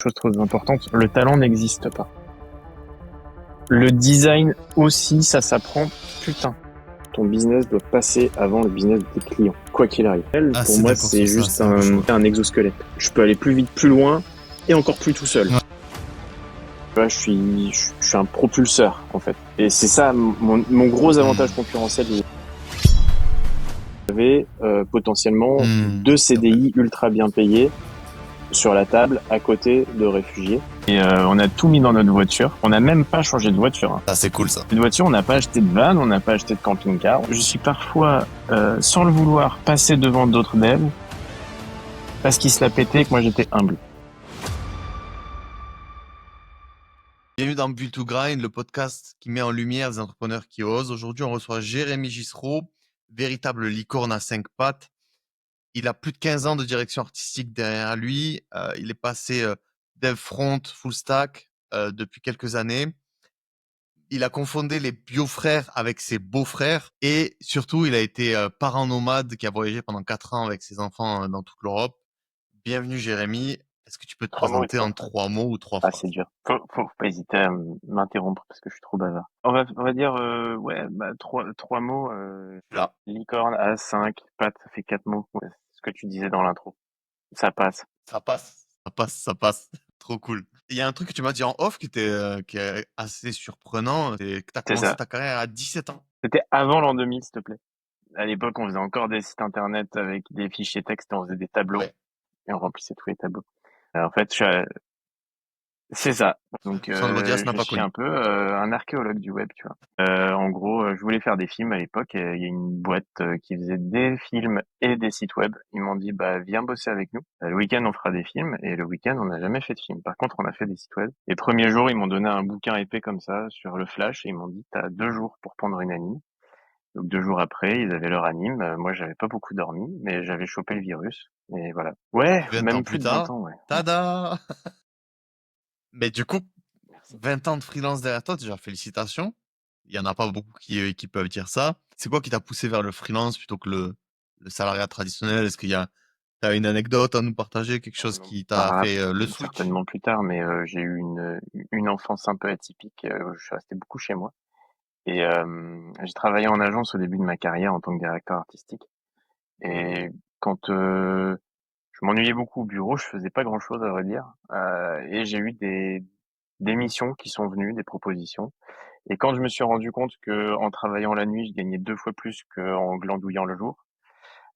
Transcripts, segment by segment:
Chose très importante, le talent n'existe pas. Le design aussi, ça s'apprend. Putain, ton business doit passer avant le business de tes clients, quoi qu'il arrive. Ah, Pour c'est moi, d'accord c'est sur ça, juste c'est un beau choix. un exosquelette. Je peux aller plus vite, plus loin, et encore plus tout seul. Ouais. Tu vois, je suis un propulseur, en fait. Et c'est ça, mon gros avantage concurrentiel. J'avais potentiellement 2 C'est vrai. CDI ultra bien payés sur la table à côté de réfugiés. Et on a tout mis dans notre voiture. On n'a même pas changé de voiture. Hein. Ah, c'est cool ça. De voiture, on n'a pas acheté de van, on n'a pas acheté de camping-car. Je suis parfois, sans le vouloir, passé devant d'autres devs parce qu'ils se la pétaient et que moi j'étais humble. Bienvenue dans Build to Grind, le podcast qui met en lumière des entrepreneurs qui osent. Aujourd'hui, on reçoit Jérémy Gissereau, véritable licorne à 5 pattes. Il a plus de 15 ans de direction artistique derrière lui. Il est passé dev front, full stack depuis quelques années. Il a confondé les bio-frères avec ses beaux-frères et surtout, il a été parent nomade qui a voyagé pendant 4 ans avec ses enfants dans toute l'Europe. Bienvenue Jérémy. Est-ce que tu peux te 3 mots et présenter 3 en phrases. 3 mots ou 3 Ah, c'est phrases? dur. Faut pas hésiter à m'interrompre parce que je suis trop bavard. On va dire, ouais, bah, trois mots. Là, Licorne à 5 pattes, ça fait 4 mots. Ouais, c'est ce que tu disais dans l'intro. Ça passe. ça passe, ça passe, ça passe. Trop cool. Il y a un truc que tu m'as dit en off qui est assez surprenant, c'est que tu as C'est commencé ça. ta carrière à 17 ans. C'était avant l'an 2000, s'il te plaît. À l'époque, on faisait encore des sites internet avec des fichiers texte et on faisait des tableaux Ouais. et on remplissait tous les tableaux. En fait, c'est ça. Donc, Sandro Dias n'a je pas suis connu. un peu un archéologue du web, tu vois. En gros, je voulais faire des films à l'époque. Et il y a une boîte qui faisait des films et des sites web. Ils m'ont dit, bah, viens bosser avec nous. Le week-end, on fera des films. Et le week-end, on n'a jamais fait de film. Par contre, on a fait des sites web. Les premiers jours, ils m'ont donné un bouquin épais comme ça sur le Flash et ils m'ont dit, t'as 2 jours pour prendre une anime. Donc 2 jours après, ils avaient leur anime. Moi, j'avais pas beaucoup dormi, mais j'avais chopé le virus. Et voilà. Ouais, Et 20 ans même plus plus de 20 tard, ans, ouais. tada! Mais du coup, Merci. 20 ans de freelance derrière toi, déjà félicitations. Il y en a pas beaucoup qui peuvent dire ça. C'est quoi qui t'a poussé vers le freelance plutôt que le salariat traditionnel? Est-ce qu'il y a, t'as une anecdote à nous partager, quelque chose On en qui t'a parlera fait le switch? certainement plus tard, mais j'ai eu une enfance un peu atypique. Je suis resté beaucoup chez moi. Et j'ai travaillé en agence au début de ma carrière en tant que directeur artistique. Et quand je m'ennuyais beaucoup au bureau, je faisais pas grand-chose à vrai dire. Et j'ai eu des missions qui sont venues, des propositions. Et quand je me suis rendu compte que en travaillant la nuit, je gagnais 2 fois plus qu'en glandouillant le jour,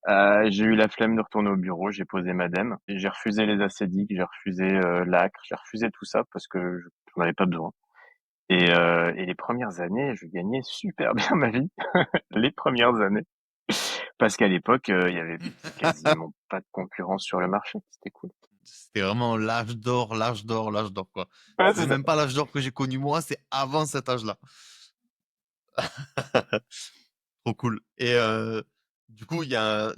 j'ai eu la flemme de retourner au bureau, j'ai posé ma dème et j'ai refusé les acédiques, j'ai refusé l'ACRE, j'ai refusé tout ça parce que j'en avais pas besoin. Et les premières années, je gagnais super bien ma vie, les premières années, parce qu'à l'époque, il y avait quasiment pas de concurrence sur le marché, c'était cool. C'était vraiment l'âge d'or, l'âge d'or, l'âge d'or, quoi. Ouais, c'est C'est ça. même pas l'âge d'or que j'ai connu moi, c'est avant cet âge-là. Trop cool. Et du coup, il y a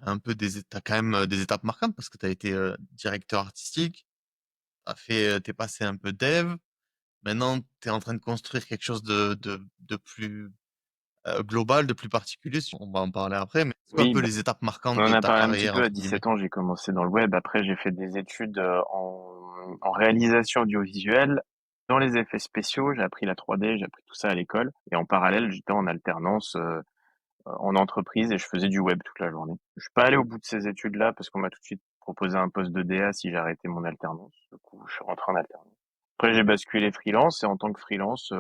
un peu t'as quand même des étapes marquantes parce que tu as été directeur artistique, t'es passé un peu dev. Maintenant, tu es en train de construire quelque chose de plus global, de plus particulier. On va en parler après, mais c'est quoi un Oui, peu bah, les étapes on marquantes en de a ta parlé un petit carrière, peu à entre guillemets? 17 ans, j'ai commencé dans le web. Après, j'ai fait des études en réalisation audiovisuelle. Dans les effets spéciaux, j'ai appris la 3D, j'ai appris tout ça à l'école. Et en parallèle, j'étais en alternance en entreprise et je faisais du web toute la journée. Je suis pas allé au bout de ces études-là parce qu'on m'a tout de suite proposé un poste de DA si j'arrêtais mon alternance. Du coup, je suis rentré en alternance. Après, j'ai basculé freelance et en tant que freelance,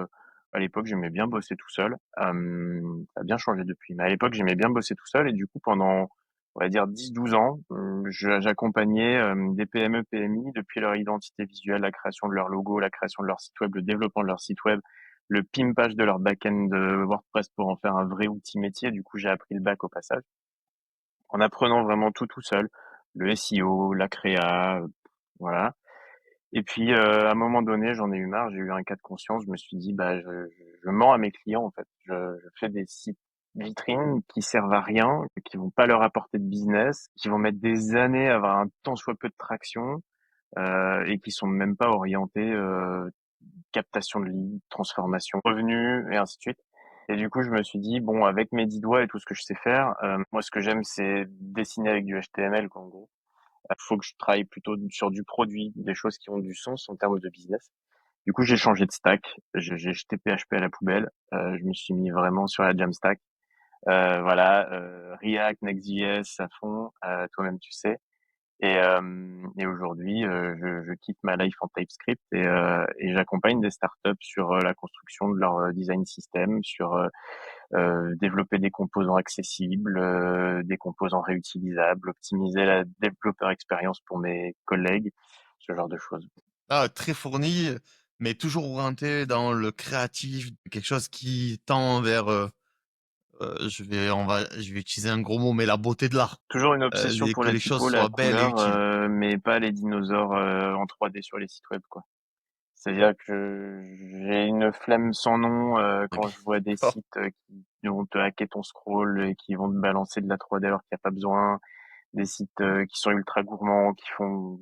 à l'époque, j'aimais bien bosser tout seul. Ça a bien changé depuis, mais à l'époque, j'aimais bien bosser tout seul et du coup, pendant, on va dire 10-12 ans, j'accompagnais des PME, PMI depuis leur identité visuelle, la création de leur logo, la création de leur site web, le développement de leur site web, le pimpage de leur back-end de WordPress pour en faire un vrai outil métier. Du coup, j'ai appris le bac au passage en apprenant vraiment tout seul, le SEO, la créa, voilà. Et puis, à un moment donné, j'en ai eu marre, j'ai eu un cas de conscience, je me suis dit: «Bah, je mens à mes clients, en fait. Je fais des sites vitrines qui servent à rien, qui vont pas leur apporter de business, qui vont mettre des années à avoir un tant soit peu de traction, et qui sont même pas orientés, captation de leads, transformation, revenus et ainsi de suite». Et du coup, je me suis dit: «Bon, avec mes 10 doigts et tout ce que je sais faire, moi, ce que j'aime, c'est dessiner avec du HTML, quoi, en gros. faut que je travaille plutôt sur du produit, des choses qui ont du sens en termes de business. Du coup, j'ai changé de stack. J'ai jeté PHP à la poubelle. Je me suis mis vraiment sur la Jamstack. Voilà, React, Next.js à fond, toi-même tu sais. Et aujourd'hui, je quitte ma life en TypeScript et j'accompagne des startups sur la construction de leur design system, sur développer des composants accessibles, des composants réutilisables, optimiser la développeur expérience pour mes collègues, ce genre de choses. Ah, très fourni, mais toujours orienté dans le créatif, quelque chose qui tend vers, je vais utiliser un gros mot, mais la beauté de l'art. Toujours une obsession Les pour que la les choses typo, la soient belles et couleur, utiles. mais pas les dinosaures en 3D sur les sites web, quoi. C'est-à-dire que j'ai une flemme sans nom quand je vois des D'accord. sites qui vont te hacker ton scroll et qui vont te balancer de la 3D alors qu'il n'y a pas besoin, des sites qui sont ultra gourmands, qui font,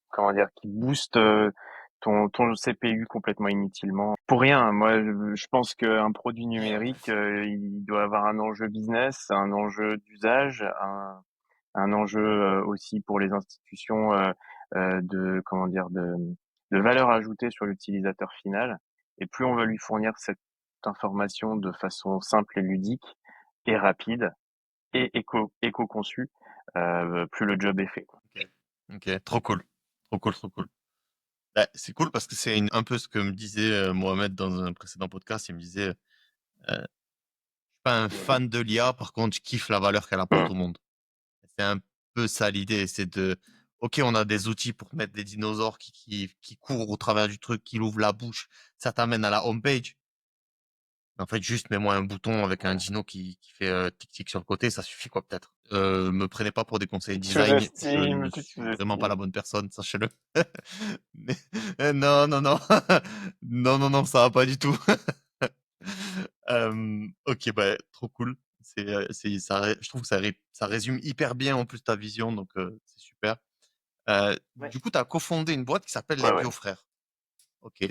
comment dire, qui boostent ton CPU complètement inutilement. Pour rien, moi je pense qu'un produit Eh ouais. numérique, il doit avoir un enjeu business, un enjeu d'usage, un enjeu aussi pour les institutions de comment dire de valeur ajoutée sur l'utilisateur final. Et plus on va lui fournir cette information de façon simple et ludique et rapide et éco-conçue, plus le job est fait, quoi. OK. OK, trop cool. Trop cool, trop cool. Bah, c'est cool parce que c'est un peu ce que me disait, Mohamed dans un précédent podcast. Il me disait, «Je suis pas un fan de l'IA, par contre, je kiffe la valeur qu'elle apporte au monde». C'est un peu ça l'idée, c'est de OK, on a des outils pour mettre des dinosaures qui courent au travers du truc, qui ouvrent la bouche, ça t'amène à la home page. En fait, juste mets-moi un bouton avec un Voilà. dino qui fait, tic tic sur le côté, ça suffit quoi peut-être. Me prenez pas pour des conseils Tu design, je sous-estimes, ne tu suis vraiment pas la sous-estimes. bonne personne, sachez-le. Mais non, non, non. Non, non, non, ça va pas du tout. OK, bah, trop cool. C'est ça ré je trouve que ça résume hyper bien en plus ta vision donc c'est super. Ouais. Du coup, tu as cofondé une boîte qui s'appelle Ouais, Les ouais. Biofrères. OK.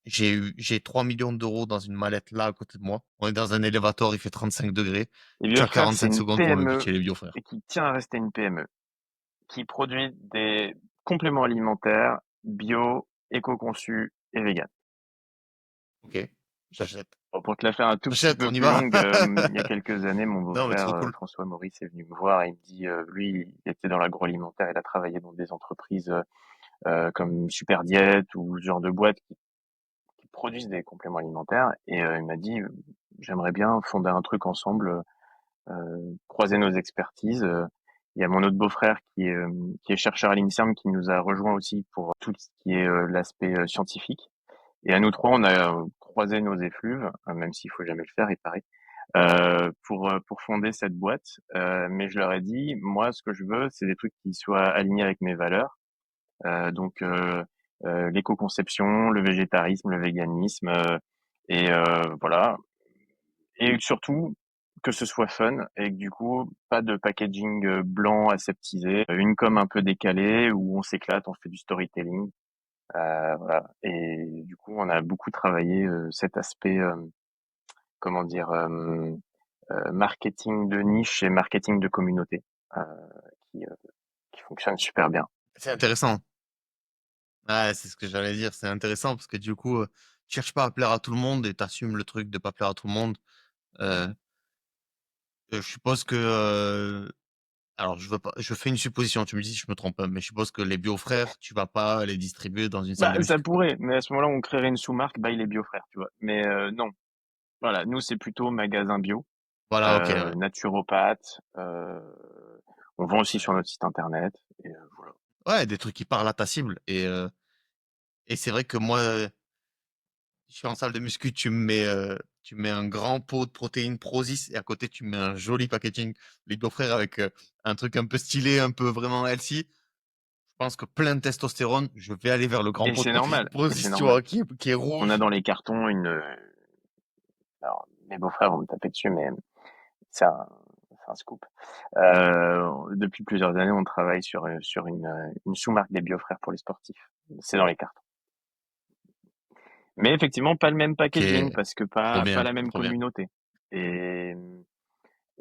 J'ai 3 000 000 dans une mallette là à côté de moi. On est dans un élévateur, il fait 35 degrés. Les Tu as Biofrères, c'est 45 une secondes pour me PME pitcher Les Biofrères. et qui tient à rester une PME, qui produit des compléments alimentaires bio, éco-conçus et vegan. OK, j'achète. Bon, pour te la faire un tout petit J'achète, peu on y plus va. longue, il y a quelques années, mon Non, mais beau-frère, trop cool. François Maurice est venu me voir et il me dit, lui, il était dans l'agroalimentaire, il a travaillé dans des entreprises comme Super Diète ou ce genre de boîtes qui produisent des compléments alimentaires. Et il m'a dit, j'aimerais bien fonder un truc ensemble, croiser nos expertises. Il y a mon autre beau-frère qui est chercheur à l'INSERM qui nous a rejoint aussi pour tout ce qui est l'aspect scientifique. Et à nous trois, on a croisé nos effluves, même s'il faut jamais le faire, il paraît, pour fonder cette boîte. Mais je leur ai dit, moi, ce que je veux, c'est des trucs qui soient alignés avec mes valeurs. Donc l'éco-conception, le végétarisme, le véganisme, voilà. Et surtout que ce soit fun et que du coup pas de packaging blanc aseptisé, une com un peu décalée où on s'éclate, on fait du storytelling, voilà. Et du coup on a beaucoup travaillé cet aspect, comment dire, marketing de niche et marketing de communauté, euh, qui, euh, qui fonctionne super bien. C'est intéressant. Ouais, c'est ce que j'allais dire, c'est intéressant parce que du coup, tu cherches pas à plaire à tout le monde et tu assumes le truc de pas plaire à tout le monde. Heu, je suppose que, alors je fais une supposition, tu me dis si je me trompe, hein, mais je suppose que les Biofrères, tu vas pas les distribuer dans une salle Bah de ça muscu, quoi? pourrait, mais à ce moment-là on créerait une sous-marque by les Biofrères, tu vois. Mais non, voilà, nous c'est plutôt magasin bio. Voilà, OK, ouais. Naturopathe. On vend aussi sur Ouais. notre site internet. Et voilà. Ouais, des trucs qui parlent à ta cible et c'est vrai que moi, je suis en salle de muscu, tu me mets un grand pot de protéines Prozis et à côté tu me mets un joli packaging Les Biofrères avec, un truc un peu stylé, un peu vraiment healthy. Je pense que plein de testostérone, je vais aller vers le grand Et pot de c'est protéines normal. Et c'est Prozis, tu normal. vois? Qui est On a rouge. dans les cartons une. Alors, mes beaux-frères vont me taper dessus, mais c'est un scoop. Depuis plusieurs années, on travaille sur une sous-marque des Biofrères pour les sportifs. C'est dans les cartons. Mais effectivement, pas le même OK, packaging parce que trop pas bien, la même trop bien. communauté. Et,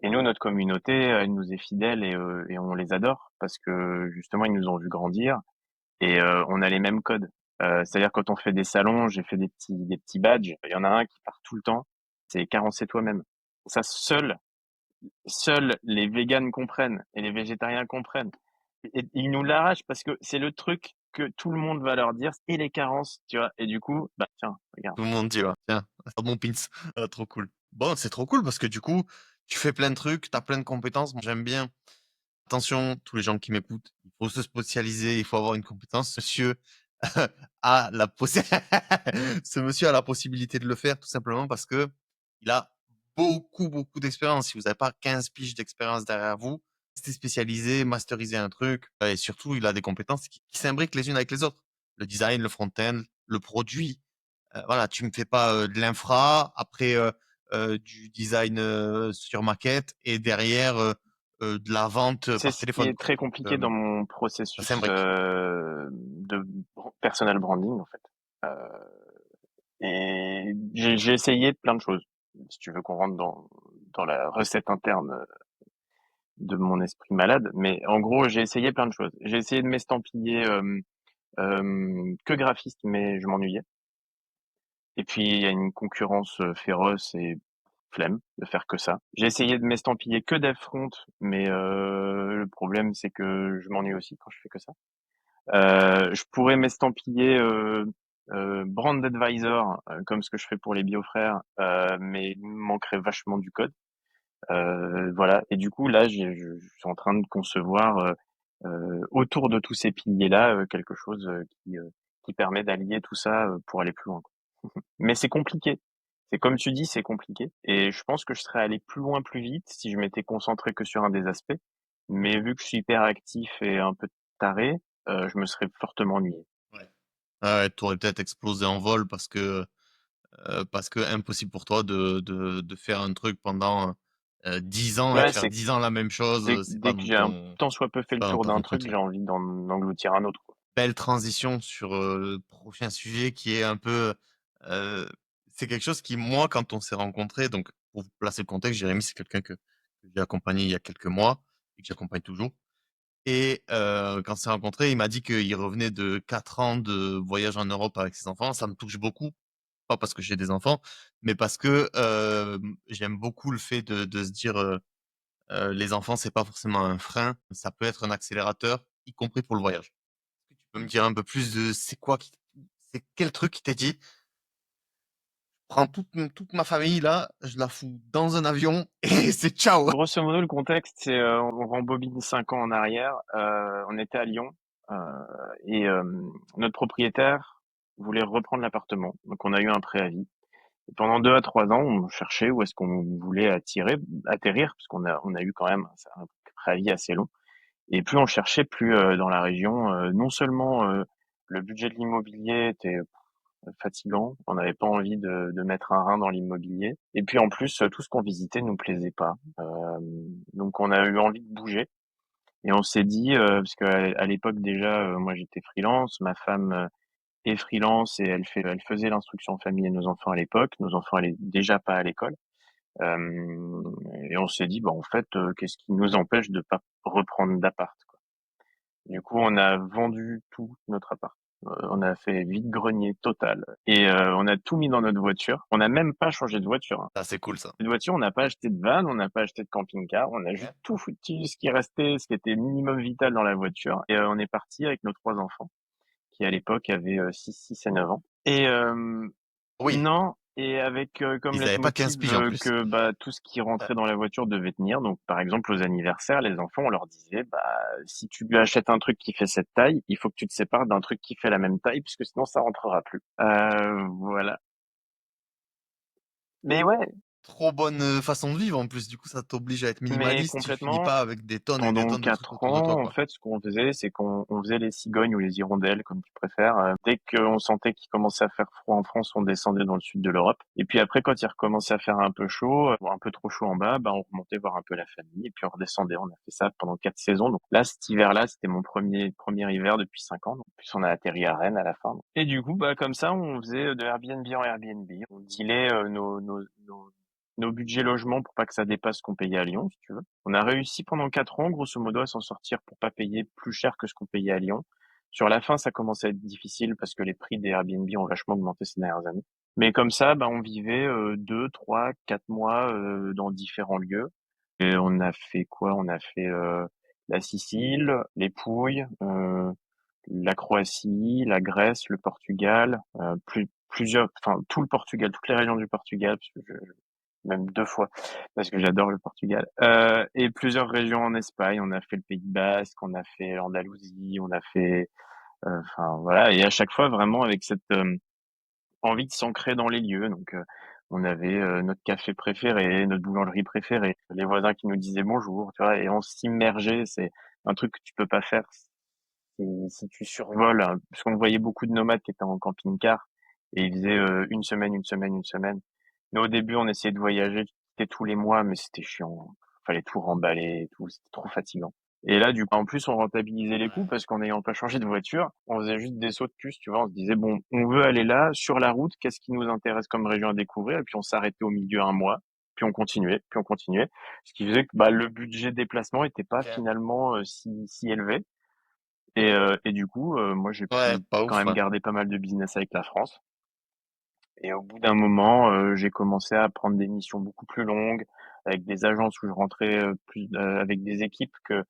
Et nous, notre communauté, elle nous est fidèle et on les adore parce que justement, ils nous ont vu grandir et on a les mêmes codes. C'est-à-dire quand on fait des salons, j'ai fait des petits badges. Il y en a un qui part tout le temps, c'est carencer toi-même. Ça, seuls les véganes comprennent et les végétariens comprennent. Et ils nous l'arrachent parce que c'est le truc que tout le monde va leur dire et les carences, tu vois. Et du coup, bah tiens, regarde. Tout le monde dit, ouais, tiens, un bon pins, trop cool. Bon, c'est trop cool parce que du coup, tu fais plein de trucs, tu as plein de compétences. Moi, j'aime bien. Attention, tous les gens qui m'écoutent, il faut se spécialiser, il faut avoir une compétence. Monsieur a la possi ce monsieur a la possibilité de le faire tout simplement parce que il a beaucoup, beaucoup d'expérience. Si vous avez pas 15 piges d'expérience derrière vous, restez spécialisé, masteriser un truc et surtout, il a des compétences qui s'imbriquent les unes avec les autres. Le design, le front-end, le produit. Voilà, tu me fais pas, de l'infra, après, du design, sur maquette et derrière, de la vente, C'est par ce qui téléphone, est quoi. très Donc, compliqué dans mon ça processus s'imbrique. de personal branding en fait. Et j'ai essayé plein de choses. Si tu veux qu'on rentre dans la recette interne de mon esprit malade, mais en gros j'ai essayé plein de choses. J'ai essayé de m'estampiller que graphiste, mais je m'ennuyais. Et puis il y a une concurrence féroce et flemme de faire que ça. J'ai essayé de m'estampiller que dev front, mais le problème c'est que je m'ennuie aussi quand je fais que ça. Je pourrais m'estampiller brand advisor comme ce que je fais pour les biofrères, mais il me manquerait vachement du code. Voilà. Et du coup là, je suis en train de concevoir autour de tous ces piliers-là quelque chose qui permet d'allier tout ça pour aller plus loin, quoi. Mais c'est compliqué. C'est comme tu dis, c'est compliqué. Et je pense que je serais allé plus loin plus vite si je m'étais concentré que sur un des aspects. Mais vu que je suis hyper actif et un peu taré, je me serais fortement ennuyé. Ouais. Ah ouais, tu aurais peut-être explosé en vol parce que impossible pour toi de faire un truc pendant, 10 ans et de Ouais, faire c'est 10 ans la même chose, c'est pas dès que dans j'ai un ton tant soit peu fait c'est le pas dans tour ta d'un façon de truc, j'ai faire. envie d'engloutir un autre, quoi. Belle transition sur, le prochain sujet qui est un peu, heu, c'est quelque chose qui moi quand on s'est rencontrés donc pour vous placer le contexte, Jérémy c'est quelqu'un que j'ai accompagné il y a quelques mois et que j'accompagne toujours et quand on s'est rencontrés, il m'a dit qu'il revenait de 4 ans de voyage en Europe avec ses enfants. Ça me touche beaucoup, pas parce que j'ai des enfants, mais parce que, j'aime beaucoup le fait de se dire, les enfants c'est pas forcément un frein, ça peut être un accélérateur, y compris pour le voyage. Est-ce que tu peux me dire un peu plus de c'est quel truc qui t'a dit: «Prends toute ma famille là, je la fous dans un avion et c'est ciao!» Grosso modo, le contexte, c'est on rembobine 5 ans en arrière. On était à Lyon euh, et notre propriétaire voulait reprendre l'appartement. Donc on a eu un préavis. Et pendant 2 à 3 ans, on cherchait où est-ce qu'on voulait atterrir, parce qu'on a eu quand même un préavis assez long. Et plus on cherchait, plus dans la région, non seulement le budget de l'immobilier était fatigant, on n'avait pas envie de mettre un rein dans l'immobilier. Et puis en plus, tout ce qu'on visitait nous plaisait pas. Donc on a eu envie de bouger. Et on s'est dit, parce qu'à l'époque déjà, moi j'étais freelance, ma femme est freelance et elle faisait l'instruction famille et nos enfants à l'époque. Nos enfants allaient déjà pas à l'école. Et on s'est dit, bah en fait, qu'est-ce qui nous empêche de pas reprendre d'appart, quoi. Du coup, on a vendu tout notre appart. On a fait vide-grenier total et on a tout mis dans notre voiture. On n'a même pas changé de voiture, hein. Ça c'est cool ça. Cette voiture, on n'a pas acheté de van, on n'a pas acheté de camping-car, on a OK. juste tout foutu, ce qui restait, ce qui était minimum vital dans la voiture. Et on est parti avec nos 3 enfants, qui à l'époque avaient 6 et 9 ans. Et Oui, non, et avec comme ils avaient pas 15 leitmotiv piges en plus. que bah, tout ce qui rentrait dans la voiture devait tenir. Donc, par exemple, aux anniversaires, les enfants, on leur disait, bah, si tu lui achètes un truc qui fait cette taille, il faut que tu te sépares d'un truc qui fait la même taille, puisque sinon ça rentrera plus. Voilà. Mais ouais, Trop bonne, façon de vivre en plus, du coup ça t'oblige à être mais minimaliste, tu finis complètement. pas avec des tonnes et des Pendant tonnes de trucs 4 autour de toi, ans, en quoi. fait, ce qu'on faisait, c'est qu'on faisait les cigognes ou les hirondelles, comme tu préfères. Dès qu'on sentait qu'il commençait à faire froid en France, on descendait dans le sud de l'Europe. Et puis après, quand il recommençait à faire un peu chaud, un peu trop chaud en bas, bah, on remontait voir un peu la famille et puis on redescendait. On a fait ça pendant 4 saisons. Donc là, cet hiver-là, c'était mon premier hiver depuis 5 ans. Donc, en plus, on a atterri à Rennes à la fin. Et du coup, bah, comme ça, on faisait de Airbnb en Airbnb. On dealait nos budgets logement pour pas que ça dépasse ce qu'on payait à Lyon, si tu veux. On a réussi pendant 4 ans, grosso modo, à s'en sortir pour pas payer plus cher que ce qu'on payait à Lyon. Sur la fin, ça commençait à être difficile parce que les prix des Airbnb ont vachement augmenté ces dernières années. Mais comme ça, bah, on vivait 2, 3, 4 mois dans différents lieux. Et on a fait quoi? On a fait la Sicile, les Pouilles, la Croatie, la Grèce, le Portugal, plusieurs, enfin tout le Portugal, toutes les régions du Portugal, parce que même 2 fois, parce que j'adore le Portugal, et plusieurs régions en Espagne. On a fait le Pays Basque, on a fait l'Andalousie, on a fait, enfin voilà, et à chaque fois vraiment avec cette envie de s'ancrer dans les lieux. Donc, on avait notre café préféré, notre boulangerie préférée, les voisins qui nous disaient bonjour, tu vois, et on s'immergeait. C'est un truc que tu peux pas faire si tu survoles, hein, parce qu'on voyait beaucoup de nomades qui étaient en camping-car et ils faisaient une semaine, une semaine, une semaine. Nous, au début, on essayait de voyager, c'était tous les mois, mais c'était chiant. Fallait tout remballer et tout, c'était trop fatigant. Et là, du coup, en plus, on rentabilisait les coûts Ouais. parce qu'en n'ayant pas changé de voiture, on faisait juste des sauts de puce, tu vois. On se disait, bon, on veut aller là, sur la route, qu'est-ce qui nous intéresse comme région à découvrir? Et puis, on s'arrêtait au milieu un mois, puis on continuait, puis on continuait. Ce qui faisait que, bah, le budget de déplacement était pas Ok. finalement si élevé. Et du coup, moi, j'ai Ouais, pu pas quand ouf, même ouais. garder pas mal de business avec la France. Et au bout d'un moment, j'ai commencé à prendre des missions beaucoup plus longues, avec des agences où je rentrais plus avec des équipes que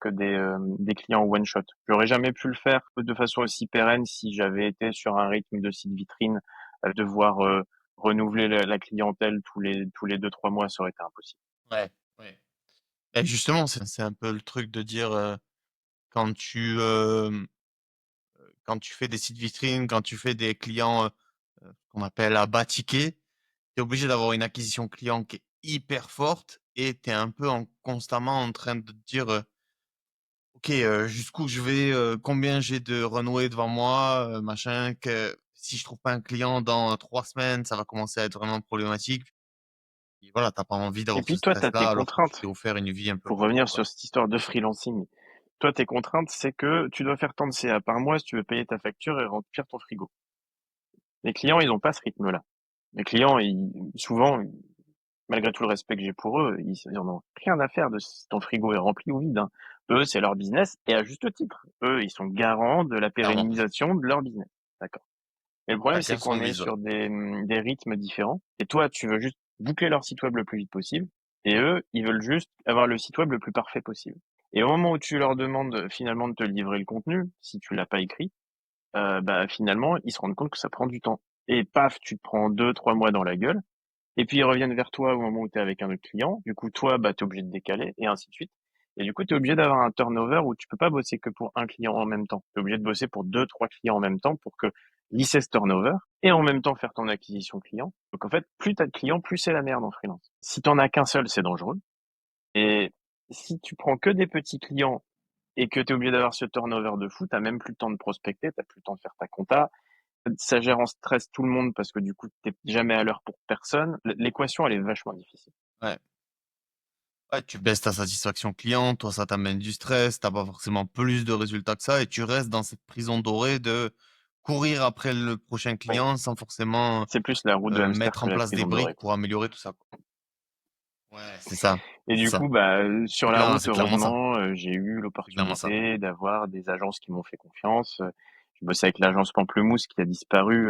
des clients one shot. J'aurais jamais pu le faire de façon aussi pérenne si j'avais été sur un rythme de site vitrine, devoir renouveler la clientèle tous les 2, 3 mois, ça aurait été impossible. Ouais, ouais. Et justement, c'est un peu le truc de dire, quand tu, quand tu fais des sites vitrines, quand tu fais des clients, qu'on appelle à bas ticket, tu es obligé d'avoir une acquisition client qui est hyper forte et tu es un peu constamment en train de te dire, OK, jusqu'où je vais, combien j'ai de runway devant moi, machin, que si je trouve pas un client dans 3 semaines, ça va commencer à être vraiment problématique. Et voilà, tu pas envie Et d'avoir ce puis toi, tu as tes stress-là alors que tu contraintes. t'es offert une vie un peu Pour plus libre, revenir quoi. sur cette histoire de freelancing, toi, tes contraintes, c'est que tu dois faire tant de CA par mois si tu veux payer ta facture et remplir ton frigo. Les clients, ils ont pas ce rythme-là. Les clients, souvent, malgré tout le respect que j'ai pour eux, ils en ont rien à faire de si ton frigo est rempli ou vide, hein. Eux, c'est leur business et à juste titre. Eux, ils sont garants de la Clairement. pérennisation de leur business. D'accord. Mais le problème, c'est Chacun son qu'on est vice, ouais. sur des rythmes différents. Et toi, tu veux juste boucler leur site web le plus vite possible. Et eux, ils veulent juste avoir le site web le plus parfait possible. Et au moment où tu leur demandes finalement de te livrer le contenu, si tu l'as pas écrit, bah finalement, ils se rendent compte que ça prend du temps. Et paf, tu te prends 2, 3 mois dans la gueule. Et puis ils reviennent vers toi au moment où tu es avec un autre client. Du coup, toi, bah, tu es obligé de décaler et ainsi de suite. Et du coup, tu es obligé d'avoir un turnover où tu peux pas bosser que pour un client en même temps. Tu es obligé de bosser pour 2, 3 clients en même temps pour que lisser ce turnover et en même temps faire ton acquisition client. Donc en fait, plus tu as de clients, plus c'est la merde en freelance. Si t'en as qu'un seul, c'est dangereux. Et si tu prends que des petits clients et que tu es obligé d'avoir ce turnover de fou, t'as même plus le temps de prospecter, t'as plus le temps de faire ta compta, ça gère en stress tout le monde parce que du coup, t'es jamais à l'heure pour personne. L'équation, elle est vachement difficile. Ouais. Ouais, tu baisses ta satisfaction client, toi, ça t'amène du stress, t'as pas forcément plus de résultats que ça et tu restes dans cette prison dorée de courir après le prochain Oui. client sans forcément, C'est plus la roue de hamster mettre que en la place des prison dorée, briques quoi. pour améliorer tout ça, quoi. Ouais, c'est ça, Et c'est du ça. coup, bah, sur la route, C'est clairement ça. heureusement, j'ai eu C'est clairement ça. l'opportunité d'avoir des agences qui m'ont fait confiance. Je bossais avec l'agence Pamplemousse qui a disparu,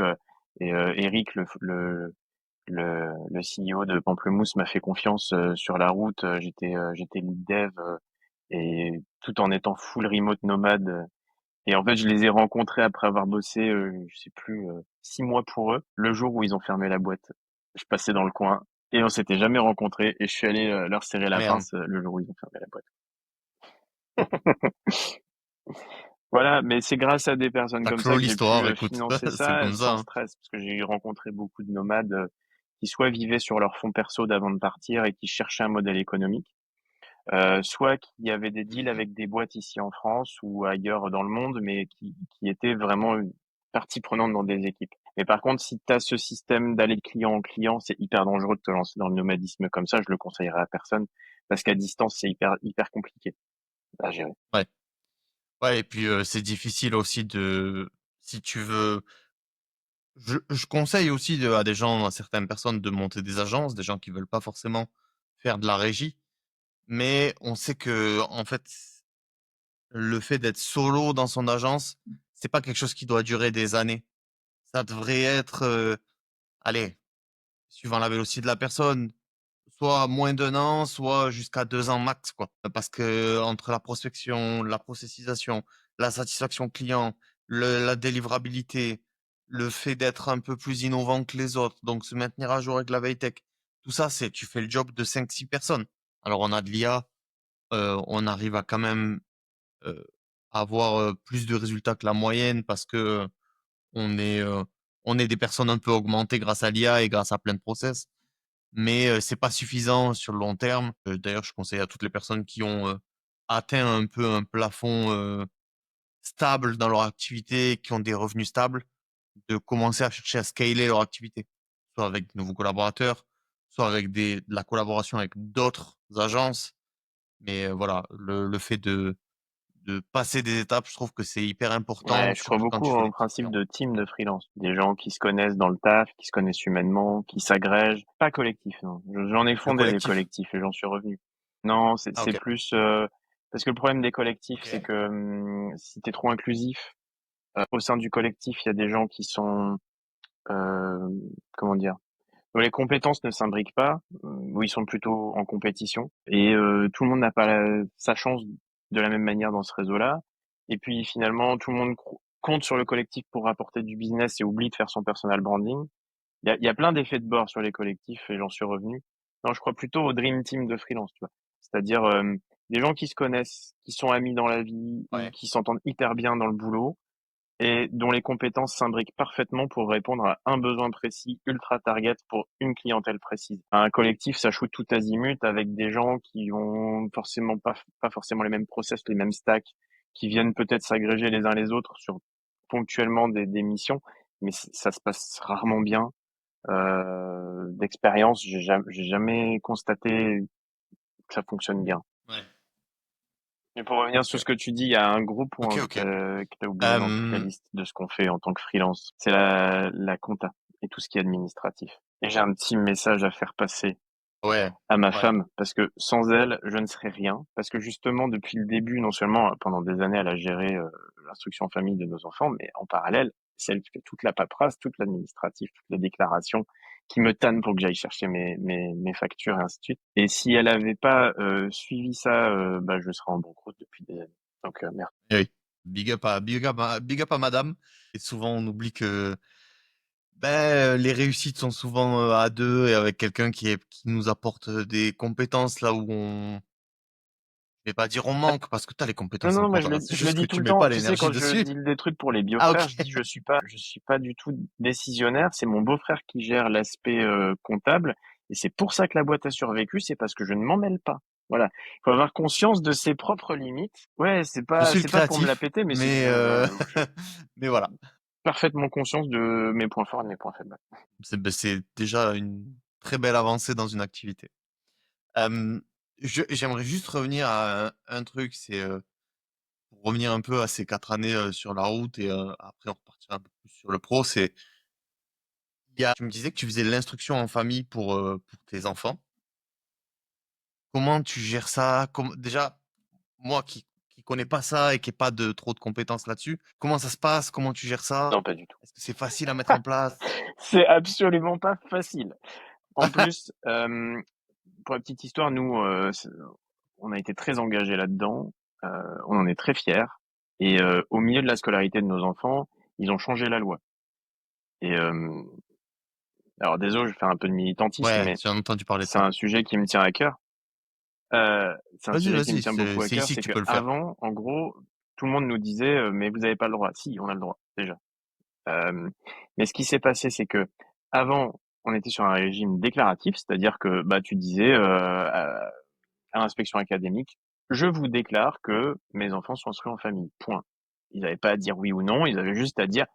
et Eric, le CEO de Pamplemousse, m'a fait confiance sur la route. J'étais lead dev et tout en étant full remote nomade. Et en fait, je les ai rencontrés après avoir bossé, je sais plus, 6 mois pour eux. Le jour où ils ont fermé la boîte, je passais dans le coin et on s'était jamais rencontrés et je suis allé leur serrer Ah la merde, pince le jour où ils ont fermé la boîte. Voilà, mais c'est grâce à des personnes ça comme ça clôt que j'ai pu l'histoire, écoute, financer c'est ça comme ça, sans hein. stress, parce que j'ai rencontré beaucoup de nomades qui soit vivaient sur leur fonds perso d'avant de partir et qui cherchaient un modèle économique, soit qui avaient des deals Mmh. avec des boîtes ici en France ou ailleurs dans le monde, mais qui étaient vraiment une partie prenante dans des équipes. Mais par contre, si tu as ce système d'aller de client en client, c'est hyper dangereux de te lancer dans le nomadisme comme ça. Je le conseillerais à personne parce qu'à distance, c'est hyper hyper compliqué à gérer. Ouais. Ouais et puis, c'est difficile aussi de si tu veux Je conseille aussi à des gens, à certaines personnes de monter des agences, des gens qui veulent pas forcément faire de la régie. Mais on sait que, en fait, le fait d'être solo dans son agence, c'est pas quelque chose qui doit durer des années. Ça devrait être, allez, suivant la vélocité de la personne, soit moins d'un an, soit jusqu'à 2 ans max, quoi. Parce que entre la prospection, la processisation, la satisfaction client, la délivrabilité, le fait d'être un peu plus innovant que les autres, donc se maintenir à jour avec la veille tech, tout ça, c'est tu fais le job de 5 6 personnes. Alors on a de l'IA, on arrive à quand même, heu, avoir, plus de résultats que la moyenne parce que, on est, heu, on est des personnes un peu augmentées grâce à l'IA et grâce à plein de process. Mais, c'est pas suffisant sur le long terme. D'ailleurs, je conseille à toutes les personnes qui ont, atteint un peu un plafond, stable dans leur activité, qui ont des revenus stables, de commencer à chercher à scaler leur activité. Soit avec de nouveaux collaborateurs, soit avec de la collaboration avec d'autres agences. Mais, voilà, le fait de passer des étapes, je trouve que c'est hyper important, Ouais, je crois surtout quand beaucoup tu fais au des petits principe clients. de team de freelance. Des gens qui se connaissent dans le taf, qui se connaissent humainement, qui s'agrègent. Pas collectif, non. J'en ai Le fondé des collectif? collectifs et j'en suis revenu. Non, Ah c'est OK. plus parce que le problème des collectifs, c'est OK. que si t'es trop inclusif, au sein du collectif, il y a des gens qui sont euh, comment dire, dont les compétences ne s'imbriquent pas, où ils sont plutôt en compétition. Et tout le monde n'a pas sa chance de la même manière dans ce réseau-là. Et puis finalement, tout le monde compte sur le collectif pour rapporter du business et oublie de faire son personal branding. Il y a plein d'effets de bord sur les collectifs et j'en suis revenu. Non, je crois plutôt au dream team de freelance, tu vois. C'est-à-dire des gens qui se connaissent, qui sont amis dans la vie ou Ouais. qui s'entendent hyper bien dans le boulot et dont les compétences s'imbriquent parfaitement pour répondre à un besoin précis, ultra target pour une clientèle précise. Un collectif, ça shoot tout azimut avec des gens qui ont forcément pas forcément les mêmes process, les mêmes stacks, qui viennent peut-être s'agréger les uns les autres sur ponctuellement des missions, mais ça se passe rarement bien. D'expérience, j'ai jamais constaté que ça fonctionne bien. Ouais. Mais pour revenir sur OK. ce que tu dis, il y a un gros point OK, que OK. t'as oublié dans toute la Hem, liste de ce qu'on fait en tant que freelance. C'est la compta et tout ce qui est administratif. Et j'ai un petit message à faire passer ouais. à ma Ouais. femme parce que sans elle, je ne serais rien. Parce que justement, depuis le début, non seulement pendant des années, elle a géré l'instruction en famille de nos enfants, mais en parallèle, c'est elle qui fait toute la paperasse, toute l'administratif, toutes les déclarations, qui me tanne pour que j'aille chercher mes factures et ainsi de suite. Et si elle avait pas suivi ça, bah, je serais en banqueroute depuis des années. Donc, merci. Eh oui. Big up à madame. Et souvent, on oublie que, les réussites sont souvent, à 2 et avec quelqu'un qui nous apporte, des compétences là où je vais pas dire on manque parce que tu as les Non, compétences en non, moi compta, c'est je le juste que dis tout tu le mets temps. pas Tu sais, l'énergie quand je dessus. dis des trucs pour les Ah beaux-frères, OK. je dis je suis pas du tout décisionnaire. C'est mon beau-frère qui gère l'aspect comptable, et c'est pour ça que la boîte a survécu. C'est parce que je ne m'en mêle pas. Voilà, il faut avoir conscience de ses propres limites. Ouais, Je suis le c'est pas pour me la créatif, péter, mais c'est mais que j'ai mais voilà. parfaitement conscience de mes points forts et de mes points faibles. C'est déjà une très belle avancée dans une activité. Hem, j'aimerais juste revenir à un truc, c'est, pour revenir un peu à ces 4 années, sur la route et après on repartira un peu plus sur le pro, c'est tu me disais que tu faisais de l'instruction en famille pour tes enfants. Comment tu gères ça? Déjà, moi qui connais pas ça et qui ai pas de trop de compétences là-dessus, comment ça se passe? Comment tu gères ça? Non, pas du tout. Est-ce que c'est facile à mettre en place? C'est absolument pas facile. En plus, pour la petite histoire, nous, on a été très engagés là-dedans, on en est très fiers et au milieu de la scolarité de nos enfants, ils ont changé la loi et alors désolé, je vais faire un peu de militantisme, Ouais, mais j'ai entendu parler de c'est ça. un sujet qui me tient à cœur. C'est un Vas-y, sujet qui me vas-y, tient c'est beaucoup à c'est cœur, ici que c'est tu peux le faire. qu'avant, en gros, tout le monde nous disait: «Mais vous avez pas le droit». Si, on a le droit, déjà. Mais ce qui s'est passé, c'est qu'avant, on était sur un régime déclaratif, c'est-à-dire que, bah, tu disais, à l'inspection académique, je vous déclare que mes enfants sont instruits en famille. Point. Ils n'avaient pas à dire oui ou non, ils avaient juste à dire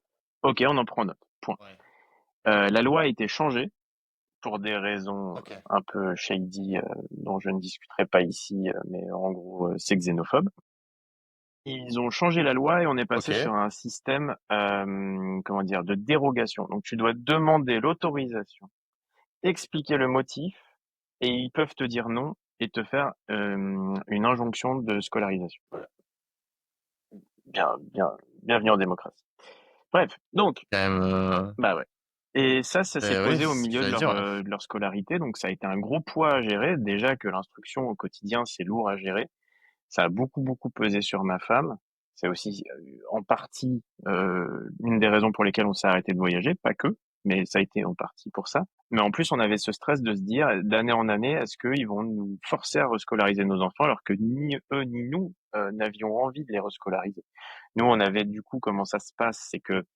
ok, on en prend note. Point. Ouais, La loi a été changée pour des raisons OK. un peu shady dont je ne discuterai pas ici, mais en gros c'est xénophobe. Ils ont changé la loi et on est passé OK. sur un système, comment dire? De dérogation. Donc tu dois demander l'autorisation, expliquer le motif et ils peuvent te dire non et te faire, une injonction de scolarisation. Voilà. Bienvenue en démocratie. Bref, donc Quand même, bah, ouais et ça s'est oui, posé au c'est ce que milieu j'allais dire, ouais. de leur scolarité, donc ça a été un gros poids à gérer. Déjà que l'instruction au quotidien, c'est lourd à gérer. Ça a beaucoup, beaucoup pesé sur ma femme. C'est aussi, en partie, une des raisons pour lesquelles on s'est arrêté de voyager, pas que, mais ça a été en partie pour ça. Mais en plus, on avait ce stress de se dire, d'année en année, est-ce qu'ils vont nous forcer à rescolariser nos enfants alors que ni eux ni nous, n'avions envie de les rescolariser? Nous, on avait du coup, comment ça se passe? C'est que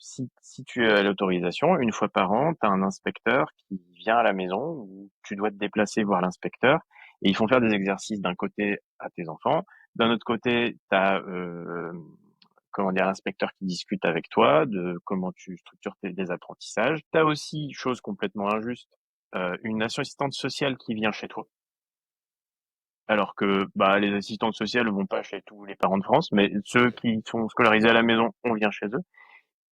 si tu as l'autorisation, une fois par an, tu as un inspecteur qui vient à la maison où tu dois te déplacer voir l'inspecteur et ils font faire des exercices d'un côté à tes enfants. D'un autre côté, tu as comment dire, l'inspecteur qui discute avec toi de comment tu structures des apprentissages. Tu as aussi, chose complètement injuste, une assistante sociale qui vient chez toi. Alors que bah, les assistantes sociales ne vont pas chez tous les parents de France, mais ceux qui sont scolarisés à la maison, on vient chez eux.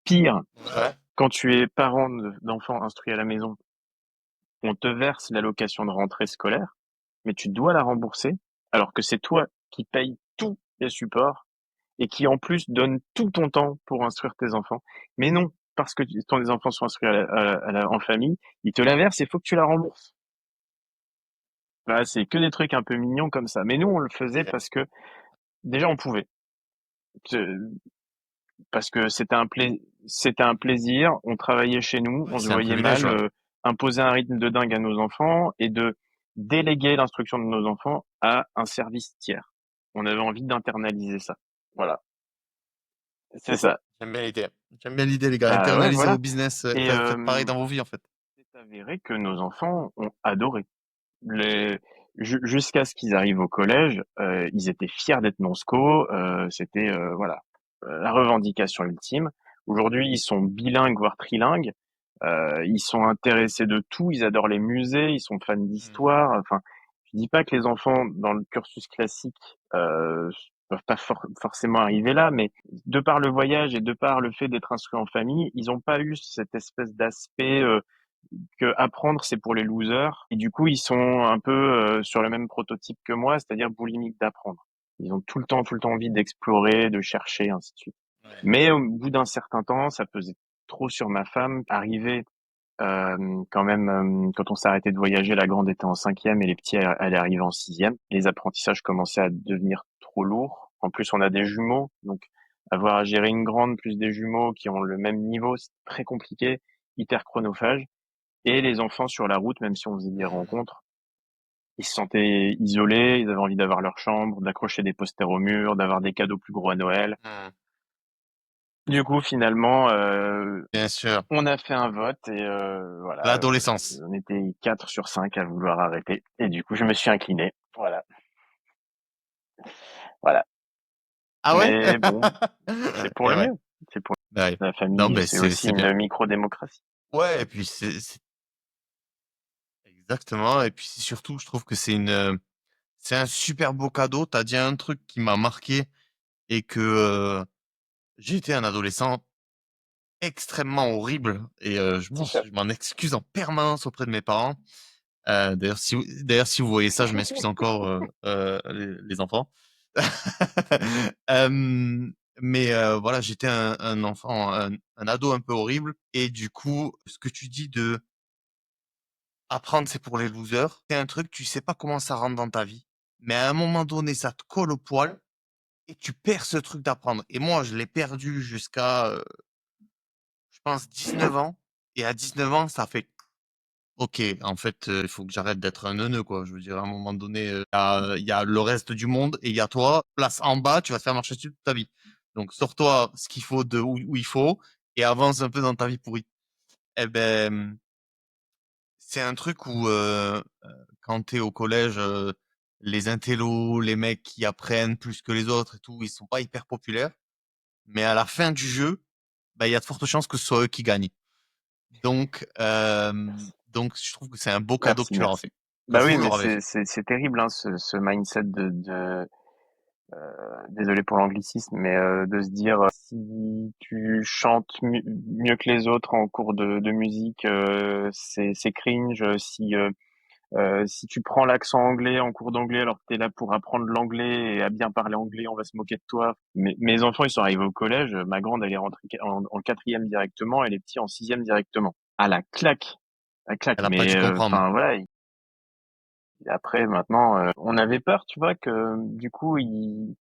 Pire, Ouais. quand tu es parent d'enfants instruits à la maison, on te verse l'allocation de rentrée scolaire, mais tu dois la rembourser, alors que c'est toi qui payes tous les supports et qui en plus donne tout ton temps pour instruire tes enfants. Mais non, parce que tes enfants sont instruits en famille, ils te la versent et il faut que tu la rembourses. Voilà, c'est que des trucs un peu mignons comme ça. Mais nous, on le faisait OK. parce que déjà on pouvait. Parce que c'était un plaisir, on travaillait chez nous, Ouais, on se c'est un voyait privilège, mal, ouais. imposer un rythme de dingue à nos enfants et de déléguer l'instruction de nos enfants à un service tiers. On avait envie d'internaliser ça. Voilà, c'est ça. J'aime bien l'idée. J'aime bien l'idée, les gars. Bah, ouais, Internalisez voilà vos business, et faites pareil dans vos vies, en fait. c'est avéré que nos enfants ont adoré. Les jusqu'à ce qu'ils arrivent au collège, ils étaient fiers d'être non-sco, c'était, voilà, la revendication ultime. Aujourd'hui, ils sont bilingues, voire trilingues. Ils sont intéressés de tout, ils adorent les musées, ils sont fans Mmh. d'histoire. Enfin, je dis pas que les enfants dans le cursus classique peuvent pas forcément arriver là, mais de par le voyage et de par le fait d'être instruits en famille, ils n'ont pas eu cette espèce d'aspect que apprendre c'est pour les losers. Et du coup, ils sont un peu sur le même prototype que moi, c'est-à-dire boulimiques d'apprendre. Ils ont tout le temps envie d'explorer, de chercher, ainsi de suite. Ouais. Mais au bout d'un certain temps, ça pesait trop sur ma femme. Arrivé quand même, quand on s'est arrêté de voyager, la grande était en cinquième et les petits, elle est arrivée en sixième. Les apprentissages commençaient à devenir trop lourds. En plus, on a des jumeaux, donc avoir à gérer une grande plus des jumeaux qui ont le même niveau, c'est très compliqué, hyper chronophage. Et les enfants sur la route, même si on faisait des Mmh. rencontres, ils se sentaient isolés, ils avaient envie d'avoir leur chambre, d'accrocher des posters au mur, d'avoir des cadeaux plus gros à Noël. Mmh. Du coup, finalement, Bien sûr. on a fait un vote et voilà, L'adolescence. on était 4 sur 5 à vouloir arrêter. Et du coup, je me suis incliné. Voilà, voilà. Ah ouais? Mais bon, c'est pour Et le ouais. mieux. C'est pour Bah, ouais. la Non, famille, beh, c'est aussi c'est bien. une micro-démocratie. Ouais, et puis c'est exactement, et puis c'est surtout, je trouve que c'est un super beau cadeau. Tu as dit un truc qui m'a marqué et que, j'ai été un adolescent extrêmement horrible et C'est ça. je m'en excuse en permanence auprès de mes parents. D'ailleurs, si vous voyez ça, je m'excuse encore, les enfants. Mais voilà, j'étais un enfant, un ado un peu horrible et du coup, ce que tu dis de apprendre, c'est pour les losers, c'est un truc, tu sais pas comment ça rentre dans ta vie, mais à un moment donné, ça te colle au poil et tu perds ce truc d'apprendre et moi, je l'ai perdu jusqu'à, je pense 19 ans et à 19 ans, ça fait OK, en fait, il faut que j'arrête d'être un neuneu, quoi. Je veux dire, à un moment donné, il y a le reste du monde et il y a toi, place en bas, tu vas te faire marcher dessus toute ta vie. Donc sors-toi ce qu'il faut de où il faut et avance un peu dans ta vie pourrie. Et ben, c'est un truc où, quand tu es au collège, les intellos, les mecs qui apprennent plus que les autres et tout, ils sont pas hyper populaires. Mais à la fin du jeu, bah, il y a de fortes chances que ce soit eux qui gagnent. Donc je trouve que c'est un beau cadeau que Merci, tu leur as merci. fait, que Bah oui, vous mais leur avez fait. c'est terrible, hein, ce mindset désolé pour l'anglicisme, mais de se dire si tu chantes mieux que les autres en cours de musique, c'est cringe. Si tu prends l'accent anglais en cours d'anglais alors que tu es là pour apprendre l'anglais et à bien parler anglais, on va se moquer de toi. Mes enfants, ils sont arrivés au collège. Ma grande, elle est rentrée en quatrième directement et les petits en sixième directement. À la claque. À la claque. Elle a pas Mais dû comprendre. enfin voilà. Après, maintenant, on avait peur, tu vois, que du coup, ils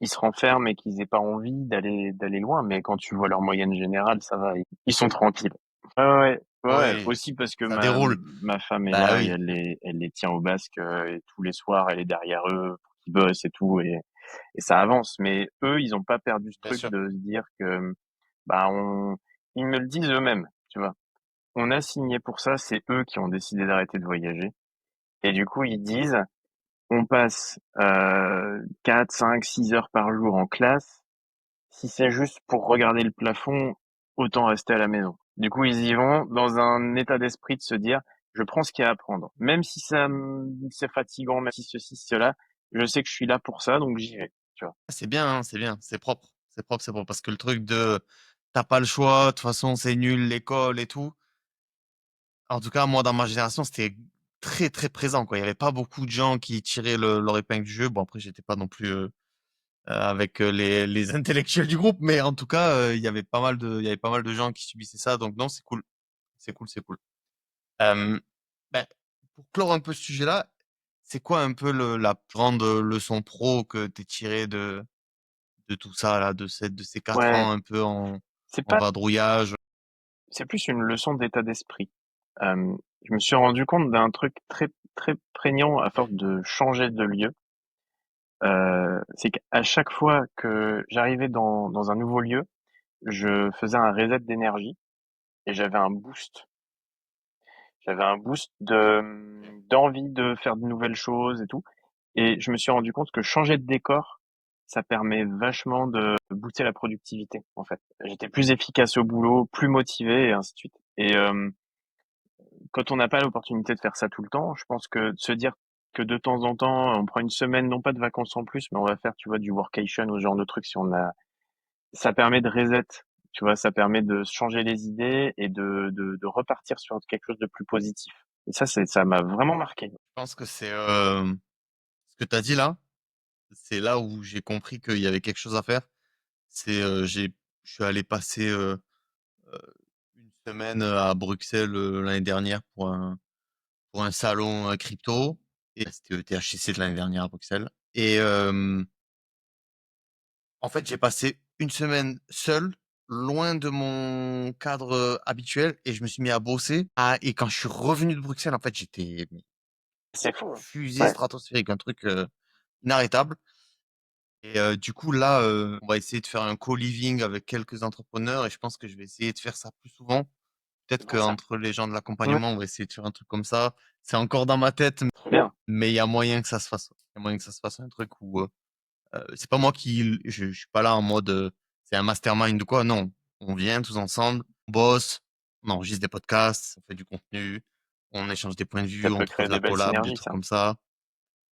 se renferment et qu'ils aient pas envie d'aller loin. Mais quand tu vois leur moyenne générale, ça va. Ils sont tranquilles. Ouais, ouais, ouais, Ah ouais. oui, Aussi parce que ça déroule. ma femme est Bah là et oui, elle les tient au basque et tous les soirs, elle est derrière eux pour qu'ils bossent et tout et ça avance. Mais eux, ils ont pas perdu ce bien truc sûr. de se dire que, bah, ils me le disent eux-mêmes, tu vois. On a signé pour ça, c'est eux qui ont décidé d'arrêter de voyager. Et du coup, ils disent, on passe 4, 5, 6 heures par jour en classe. Si c'est juste pour regarder le plafond, autant rester à la maison. Du coup, ils y vont dans un état d'esprit de se dire, je prends ce qu'il y a à prendre. Même si c'est fatigant, même si ceci, cela, je sais que je suis là pour ça, donc j'y vais, tu vois. C'est bien, hein, c'est bien, c'est propre. C'est propre, c'est propre. Parce que le truc de t'as pas le choix, de toute façon, c'est nul, l'école et tout. En tout cas, moi, dans ma génération, c'était très, très présent, quoi. Il y avait pas beaucoup de gens qui tiraient leur épingle du jeu. Bon, après, j'étais pas non plus avec les intellectuels du groupe, mais en tout cas, il y avait pas mal de gens qui subissaient ça. Donc, non, c'est cool. C'est cool, c'est cool. Euh, ben, pour clore un peu ce sujet-là, c'est quoi un peu la grande leçon pro que t'es tirée de tout ça, là, de ces 4 ans Ouais, un peu c'est en pas, vadrouillage? c'est plus une leçon d'état d'esprit. Je me suis rendu compte d'un truc très, très prégnant à force de changer de lieu. C'est qu'à chaque fois que j'arrivais dans un nouveau lieu, je faisais un reset d'énergie et j'avais un boost d'envie de faire de nouvelles choses et tout. Et je me suis rendu compte que changer de décor, ça permet vachement de booster la productivité, en fait. J'étais plus efficace au boulot, plus motivé et ainsi de suite. Et quand on n'a pas l'opportunité de faire ça tout le temps, je pense que de se dire que de temps en temps, on prend une semaine, non pas de vacances en plus, mais on va faire, tu vois, du workation ou ce genre de trucs si on a, ça permet de reset, tu vois, ça permet de changer les idées et de repartir sur quelque chose de plus positif. Et ça m'a vraiment marqué. Je pense que c'est ce que tu as dit là, c'est là où j'ai compris qu'il y avait quelque chose à faire. C'est je suis allé passer euh, une semaine à Bruxelles l'année dernière pour un salon crypto. Et c'était le THC de l'année dernière à Bruxelles. Et en fait, j'ai passé une semaine seul, loin de mon cadre habituel, et je me suis mis à bosser. Ah, et quand je suis revenu de Bruxelles, en fait, j'étais mais, C'est fou, hein. fusée Ouais, stratosphérique, un truc inarrêtable. Et du coup, là, on va essayer de faire un co-living avec quelques entrepreneurs, et je pense que je vais essayer de faire ça plus souvent. c'est Peut-être bon ça. qu'entre les gens de Ouais, l'accompagnement, on va essayer de faire un truc comme ça. C'est encore dans ma tête, trop bien. mais il y a moyen que ça se fasse. Il y a moyen que ça se fasse un truc où c'est pas moi je suis pas là en mode c'est un mastermind ou quoi. Non, on vient tous ensemble, on bosse, on enregistre des podcasts, on fait du contenu, on échange des points de vue, Ça on peut trouve créer de la des belles collab, des synergies, trucs ça. comme ça.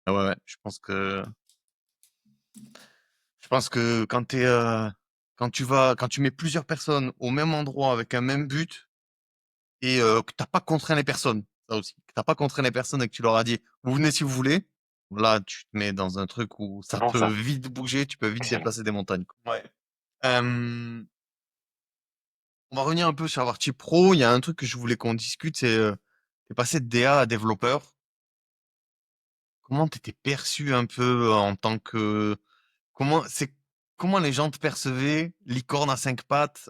Ah ouais, ouais, je pense que quand tu mets plusieurs personnes au même endroit avec un même but et que t'as pas contraint les personnes, ça aussi, que t'as pas contraint les personnes et que tu leur as dit vous venez si vous voulez, là tu te mets dans un truc où C'est ça bon peut ça. vite bouger, tu peux vite Excellent. déplacer des montagnes, quoi. Ouais. Euh, on va revenir un peu sur la partie pro. Il y a un truc que je voulais qu'on discute, c'est t'es passé de DA à développeur. Comment t'étais perçu un peu en tant que comment c'est comment les gens te percevaient, licorne à 5 pattes,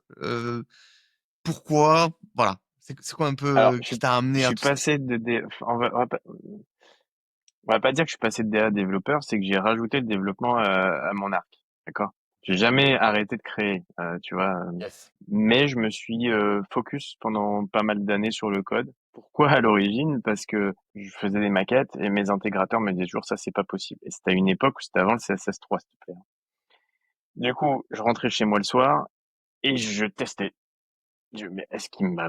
pourquoi, voilà. C'est quoi un peu Alors, qui t'a je amené à suis tout ça? passé on va pas dire que je suis passé de DA à développeur, c'est que j'ai rajouté le développement à mon arc. D'accord? J'ai jamais arrêté de créer, tu vois. Yes. Mais je me suis focus pendant pas mal d'années sur le code. Pourquoi à l'origine? Parce que je faisais des maquettes et mes intégrateurs me disaient toujours ça c'est pas possible. Et c'était à une époque où c'était avant le CSS3, s'il te plaît. Du coup, je rentrais chez moi le soir et je testais. Mais est-ce qu'il m'a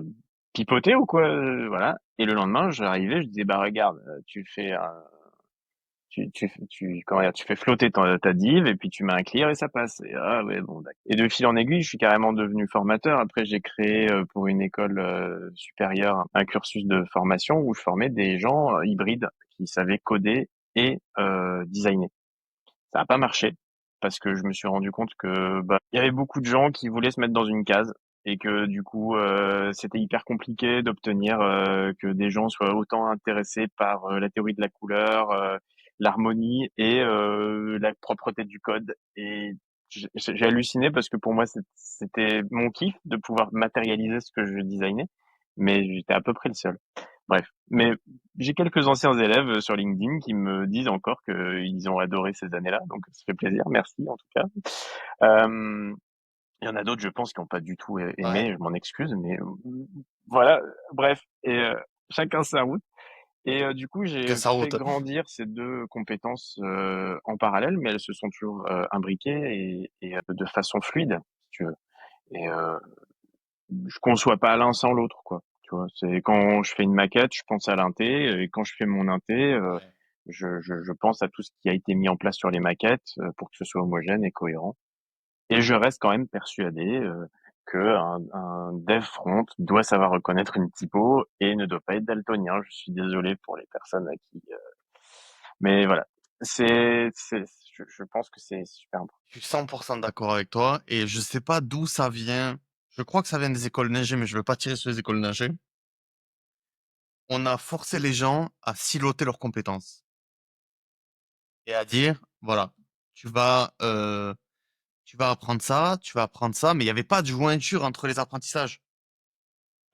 pipoté ou quoi? Voilà. Et le lendemain, j'arrivais, je disais bah regarde, comment dire, tu fais flotter ta div et puis tu mets un clear et ça passe. Et, ah ouais, bon, d'accord. Et de fil en aiguille, je suis carrément devenu formateur. Après, j'ai créé pour une école supérieure un cursus de formation où je formais des gens hybrides qui savaient coder et designer. Ça n'a pas marché parce que je me suis rendu compte que bah, il y avait beaucoup de gens qui voulaient se mettre dans une case et que du coup c'était hyper compliqué d'obtenir que des gens soient autant intéressés par la théorie de la couleur, l'harmonie et la propreté du code. Et j'ai halluciné parce que pour moi c'était mon kiff de pouvoir matérialiser ce que je designais, mais j'étais à peu près le seul. Bref, mais j'ai quelques anciens élèves sur LinkedIn qui me disent encore qu'ils ont adoré ces années-là, donc ça fait plaisir, merci en tout cas. Euh, il y en a d'autres, je pense, qui n'ont pas du tout Ouais. aimé, je m'en excuse, mais voilà, bref, et chacun sa route. Et du coup, Que j'ai ça fait route. grandir ces deux compétences en parallèle, mais elles se sont toujours imbriquées et de façon fluide, si tu veux. Et je conçois pas l'un sans l'autre, quoi. Tu vois, c'est quand je fais une maquette, je pense à l'inté, et quand je fais mon inté, Ouais. je pense à tout ce qui a été mis en place sur les maquettes pour que ce soit homogène et cohérent. Et je reste quand même persuadé que un dev front doit savoir reconnaître une typo et ne doit pas être daltonien. Je suis désolé pour les personnes à qui, mais voilà, je pense que c'est super important. Je suis 100% d'accord avec toi et je sais pas d'où ça vient. Je crois que ça vient des écoles d'ingé, mais je veux pas tirer sur les écoles d'ingé. On a forcé les gens à siloter leurs compétences et à dire, voilà, tu vas, euh, tu vas apprendre ça, tu vas apprendre ça, mais il n'y avait pas de jointure entre les apprentissages.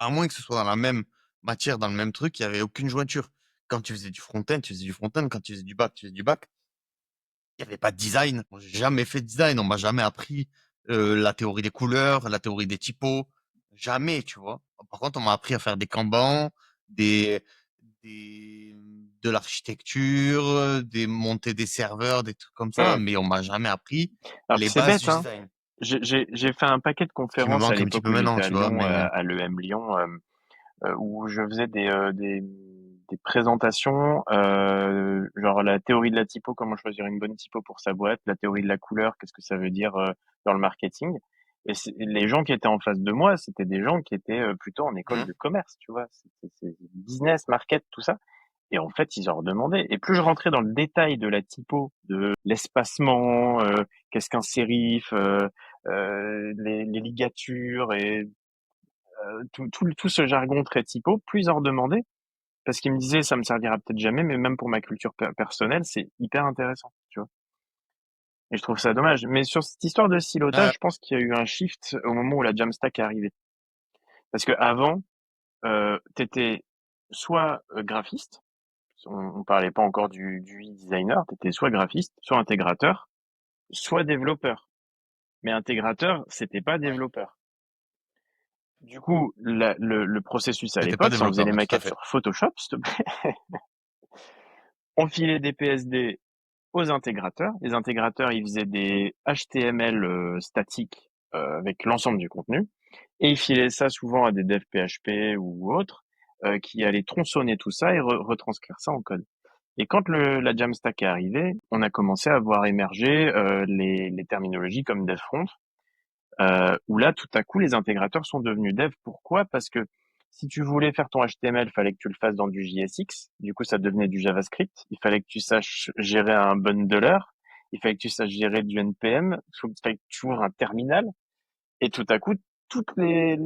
À moins que ce soit dans la même matière, dans le même truc, il n'y avait aucune jointure. Quand tu faisais du front-end, tu faisais du front-end. Quand tu faisais du back, tu faisais du back. Il n'y avait pas de design. Moi, j'ai jamais fait de design. On m'a jamais appris la théorie des couleurs, la théorie des typos. Jamais, tu vois. Par contre, on m'a appris à faire des kanbans, des, de l'architecture, des monter des serveurs, des trucs comme ça. Hum. Mais on m'a jamais appris Alors les c'est bases bête, du hein. design. J'ai fait un paquet de Ce qui me conférences à manque un petit l'époque peu où maintenant, j'étais à tu vois. Lyon, Mais à l'EM Lyon, où je faisais des présentations, genre la théorie de la typo, comment choisir une bonne typo pour sa boîte, la théorie de la couleur, qu'est-ce que ça veut dire dans le marketing. Et les gens qui étaient en face de moi, c'était des gens qui étaient plutôt en école Mhm. de commerce, tu vois. C'est business, market, tout ça. Et en fait, ils en redemandaient. Et plus je rentrais dans le détail de la typo, de l'espacement, qu'est-ce qu'un sérif, les ligatures et tout ce jargon très typo, plus ils en redemandaient. Parce qu'ils me disaient, ça me servira peut-être jamais, mais même pour ma culture personnelle, c'est hyper intéressant, tu vois. Et je trouve ça dommage. Mais sur cette histoire de silotage, Ouais. je pense qu'il y a eu un shift au moment où la Jamstack est arrivée. Parce que avant, t'étais soit graphiste, on parlait pas encore du UI designer, t'étais soit graphiste, soit intégrateur, soit développeur. Mais intégrateur, c'était pas Ouais. développeur. Du coup, le processus à T'étais pas l'époque, si on faisait développeur, les ouais, tout à maquettes fait. sur Photoshop, s'il te plaît, on filait des PSD aux intégrateurs. Les intégrateurs, ils faisaient des HTML statiques avec l'ensemble du contenu. Et ils filaient ça souvent à des devs PHP ou autres qui allaient tronçonner tout ça et retranscrire ça en code. Et quand la Jamstack est arrivée, on a commencé à voir émerger les terminologies comme DevFront, où là, tout à coup, les intégrateurs sont devenus dev. Pourquoi? Parce que si tu voulais faire ton HTML, fallait que tu le fasses dans du JSX. Du coup, ça devenait du JavaScript. Il fallait que tu saches gérer un bundler. Il fallait que tu saches gérer du NPM. Il fallait que tu ouvres un terminal. Et tout à coup, toutes les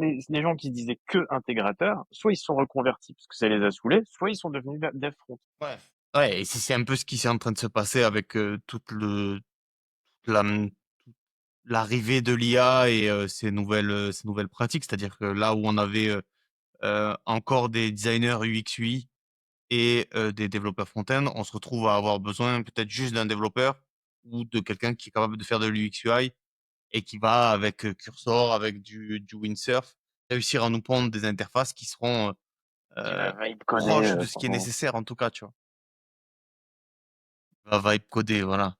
gens qui se disaient que intégrateurs, soit ils se sont reconvertis parce que ça les a saoulés, soit ils sont devenus dev front. Ouais. Ouais, et si c'est un peu ce qui s'est en train de se passer avec la, l'arrivée de l'IA et ces nouvelles pratiques, c'est-à-dire que là où on avait encore des designers UX UI et des développeurs front-end, on se retrouve à avoir besoin peut-être juste d'un développeur ou de quelqu'un qui est capable de faire de l'UX UI et qui va avec Cursor, avec du windsurf, réussir à nous pondre des interfaces qui seront Qui va vibe coder proches de ce sans qui est son nom. nécessaire en tout cas, tu vois. Va vibe coder, voilà.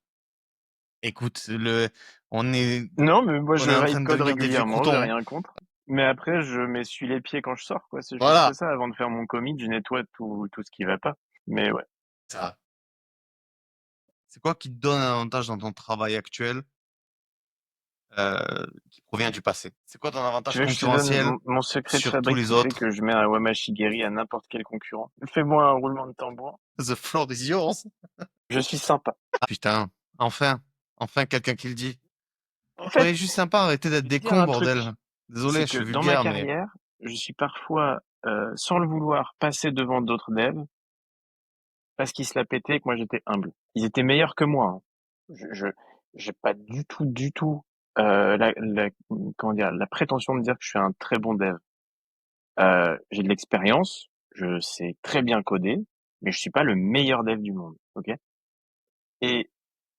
Écoute, Non, mais moi on je est en train vibe de code devenir des vieux régulièrement, j'ai croutons. rien contre. Mais après, je m'essuie les pieds quand je sors, quoi. C'est juste Voilà. ça. Avant de faire mon commit, je nettoie tout ce qui va pas. Mais ouais. Ça. C'est quoi qui te donne un avantage dans ton travail actuel, qui provient du passé? C'est quoi ton Tu avantage veux que je te donne concurrentiel mon secret de sur tous fabrique les qui fait que autres? je mets un Wamashigiri à n'importe quel concurrent? Fais-moi un roulement de tambour. The floor is yours. Je suis sympa. Ah putain, enfin, enfin quelqu'un qui le dit. En fait, Soyez juste sympa, arrêtez d'être je vais des te dire cons, un truc, bordel. Désolé, c'est je suis que dans ma vulgaire, mais carrière, je suis parfois, sans le vouloir, passé devant d'autres devs parce qu'ils se la pétaient et que moi j'étais humble. Ils étaient meilleurs que moi, hein. Je j'ai pas du tout, la comment dire? La prétention de dire que je suis un très bon dev. J'ai de l'expérience, je sais très bien coder, mais je suis pas le meilleur dev du monde, OK? Et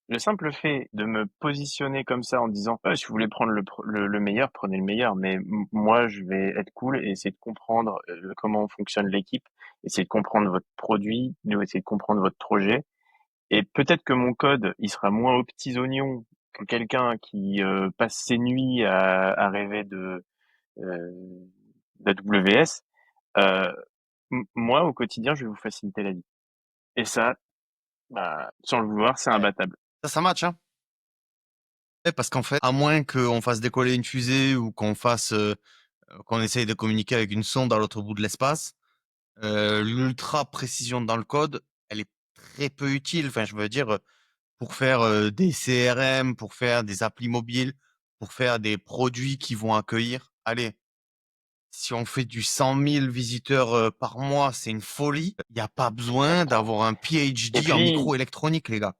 le simple fait de me positionner comme ça en disant: si vous voulez prendre le meilleur, prenez le meilleur, mais moi je vais être cool et essayer de comprendre, comment fonctionne l'équipe, essayer de comprendre votre produit, nous essayer de comprendre votre projet et peut-être que mon code, il sera moins aux petits oignons que quelqu'un qui, passe ses nuits à rêver heu, d'AWS. Heu, moi, au quotidien, je vais vous faciliter la vie et ça, bah, sans le vouloir, c'est ouais, imbattable. ça match, hein. Ouais, parce qu'en fait, à moins qu'on fasse décoller une fusée ou qu'on fasse, qu'on essaye de communiquer avec une sonde à l'autre bout de l'espace, l'ultra précision dans le code, elle est très peu utile. Enfin, je veux dire, pour faire, des CRM, pour faire des applis mobiles, pour faire des produits qui vont accueillir, allez, si on fait du 100 000 visiteurs, par mois, c'est une folie. Il y a pas Bah, besoin trop. d'avoir un Et PhD en puis microélectronique, les gars.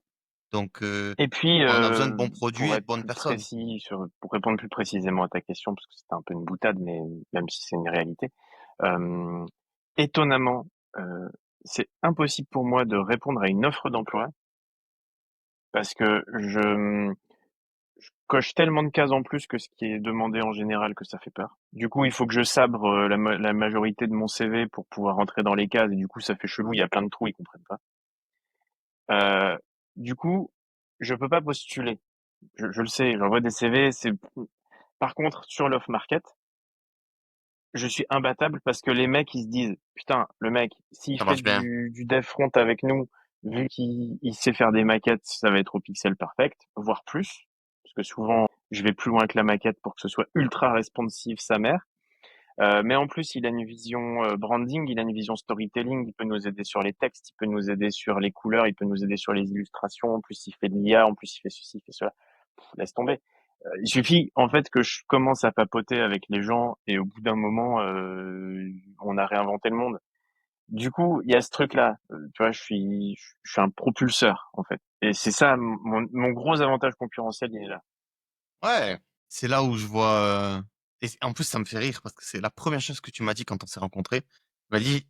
Donc, et puis, on a besoin de bons produits pour et de être bonnes plus personnes. précis pour répondre plus précisément à ta question, parce que c'était un peu une boutade, mais même si c'est une réalité, hem, étonnamment, heu, c'est impossible pour moi de répondre à une offre d'emploi parce que je coche tellement de cases en plus que ce qui est demandé en général que ça fait peur. Du coup, il faut que je sabre, la majorité de mon CV pour pouvoir rentrer dans les cases et du coup, ça fait chelou, il y a plein de trous, ils comprennent pas. Heu, du coup, je peux pas postuler. Je le sais, j'envoie des CV, c'est par contre, sur l'off market, je suis imbattable parce que les mecs, ils se disent: «Putain, le mec, s'il Ça fait marche bien. du dev front avec nous, vu qu'il sait faire des maquettes, ça va être au pixel perfect, voire plus». Parce que souvent, je vais plus loin que la maquette pour que ce soit ultra responsive sa mère. Mais en plus, il a une vision, branding, il a une vision storytelling, il peut nous aider sur les textes, il peut nous aider sur les couleurs, il peut nous aider sur les illustrations. En plus, il fait de l'IA, en plus, il fait ceci, il fait cela. Laisse tomber. Il suffit en fait que je commence à papoter avec les gens et au bout d'un moment, on a réinventé le monde. Du coup, il y a ce truc-là, tu vois? Je suis un propulseur, en fait et c'est ça mon gros avantage concurrentiel, il est là. Ouais, c'est là où je vois, et en plus, ça me fait rire parce que c'est la première chose que tu m'as dit quand on s'est rencontrés. Tu m'as dit: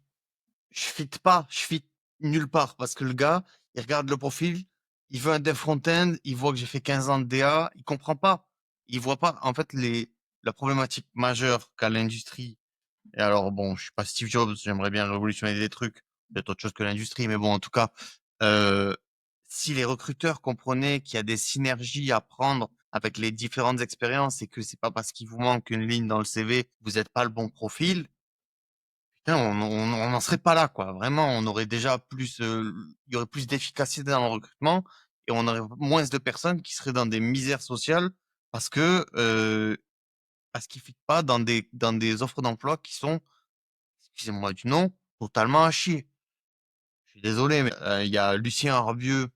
«Je fit pas, je fit nulle part» parce que le gars, il regarde le profil, il veut un dev front-end, il voit que j'ai fait 15 ans de DA, il comprend pas. Il voit pas en fait la problématique majeure qu'a l'industrie. Et alors bon, je suis pas Steve Jobs, j'aimerais bien révolutionner des trucs, peut-être autre chose que l'industrie, mais bon, en tout cas, heu, si les recruteurs comprenaient qu'il y a des synergies à prendre avec les différentes expériences et que c'est pas parce qu'il vous manque une ligne dans le CV, vous êtes pas le bon profil, putain, on n'en serait pas là, quoi. Vraiment, on aurait déjà plus, il y aurait plus d'efficacité dans le recrutement et on aurait moins de personnes qui seraient dans des misères sociales parce que, parce qu'ils fitent pas dans des offres d'emploi qui sont, excusez-moi du nom, totalement à chier. Je suis désolé, mais, il y a Lucien Arbieux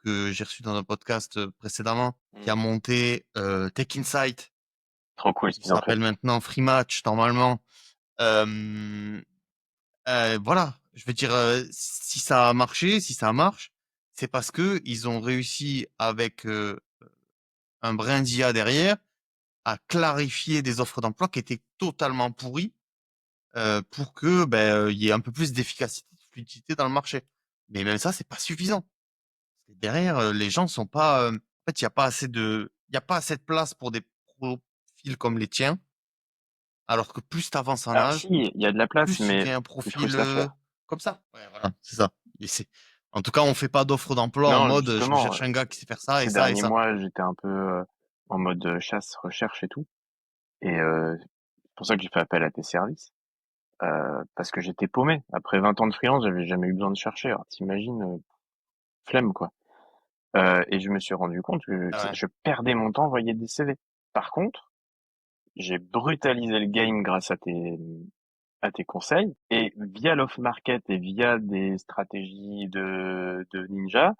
que j'ai reçu dans un podcast, précédemment, qui Mmh. a monté, Tech Insight, Trop cool ce qui qu'ils ont fait. s'appelle maintenant Free Match normalement. Hem, voilà, je veux dire, si ça a marché, si ça marche, c'est parce que ils ont réussi avec, un brin d'IA derrière, à clarifier des offres d'emploi qui étaient totalement pourries, pour que, il y ait un peu plus d'efficacité, de fluidité dans le marché. Mais même ça, c'est pas suffisant. Derrière, les gens sont pas, en fait, il y a pas assez de place pour des profils comme les tiens, alors que plus tu avances en Alors si, âge, il y a de la place, plus il mais y a un il faut profil, se la faire. comme ça. Ouais, voilà, c'est ça. Et c'est en tout cas, on fait pas d'offre d'emploi en Non, mode, je me justement, cherche un gars qui sait faire ça et ces ça et derniers ça. mois, j'étais un peu, en mode, chasse, recherche et tout et c'est pour ça que j'ai fait appel à tes services. Parce que j'étais paumé. Après 20 ans de freelance, j'avais jamais eu besoin de chercher. Alors tu flemme quoi. Et je me suis rendu compte que Ah ouais. je perdais mon temps à envoyer des CV. Par contre, j'ai brutalisé le game grâce à tes conseils et via l'off-market et via des stratégies de ninja,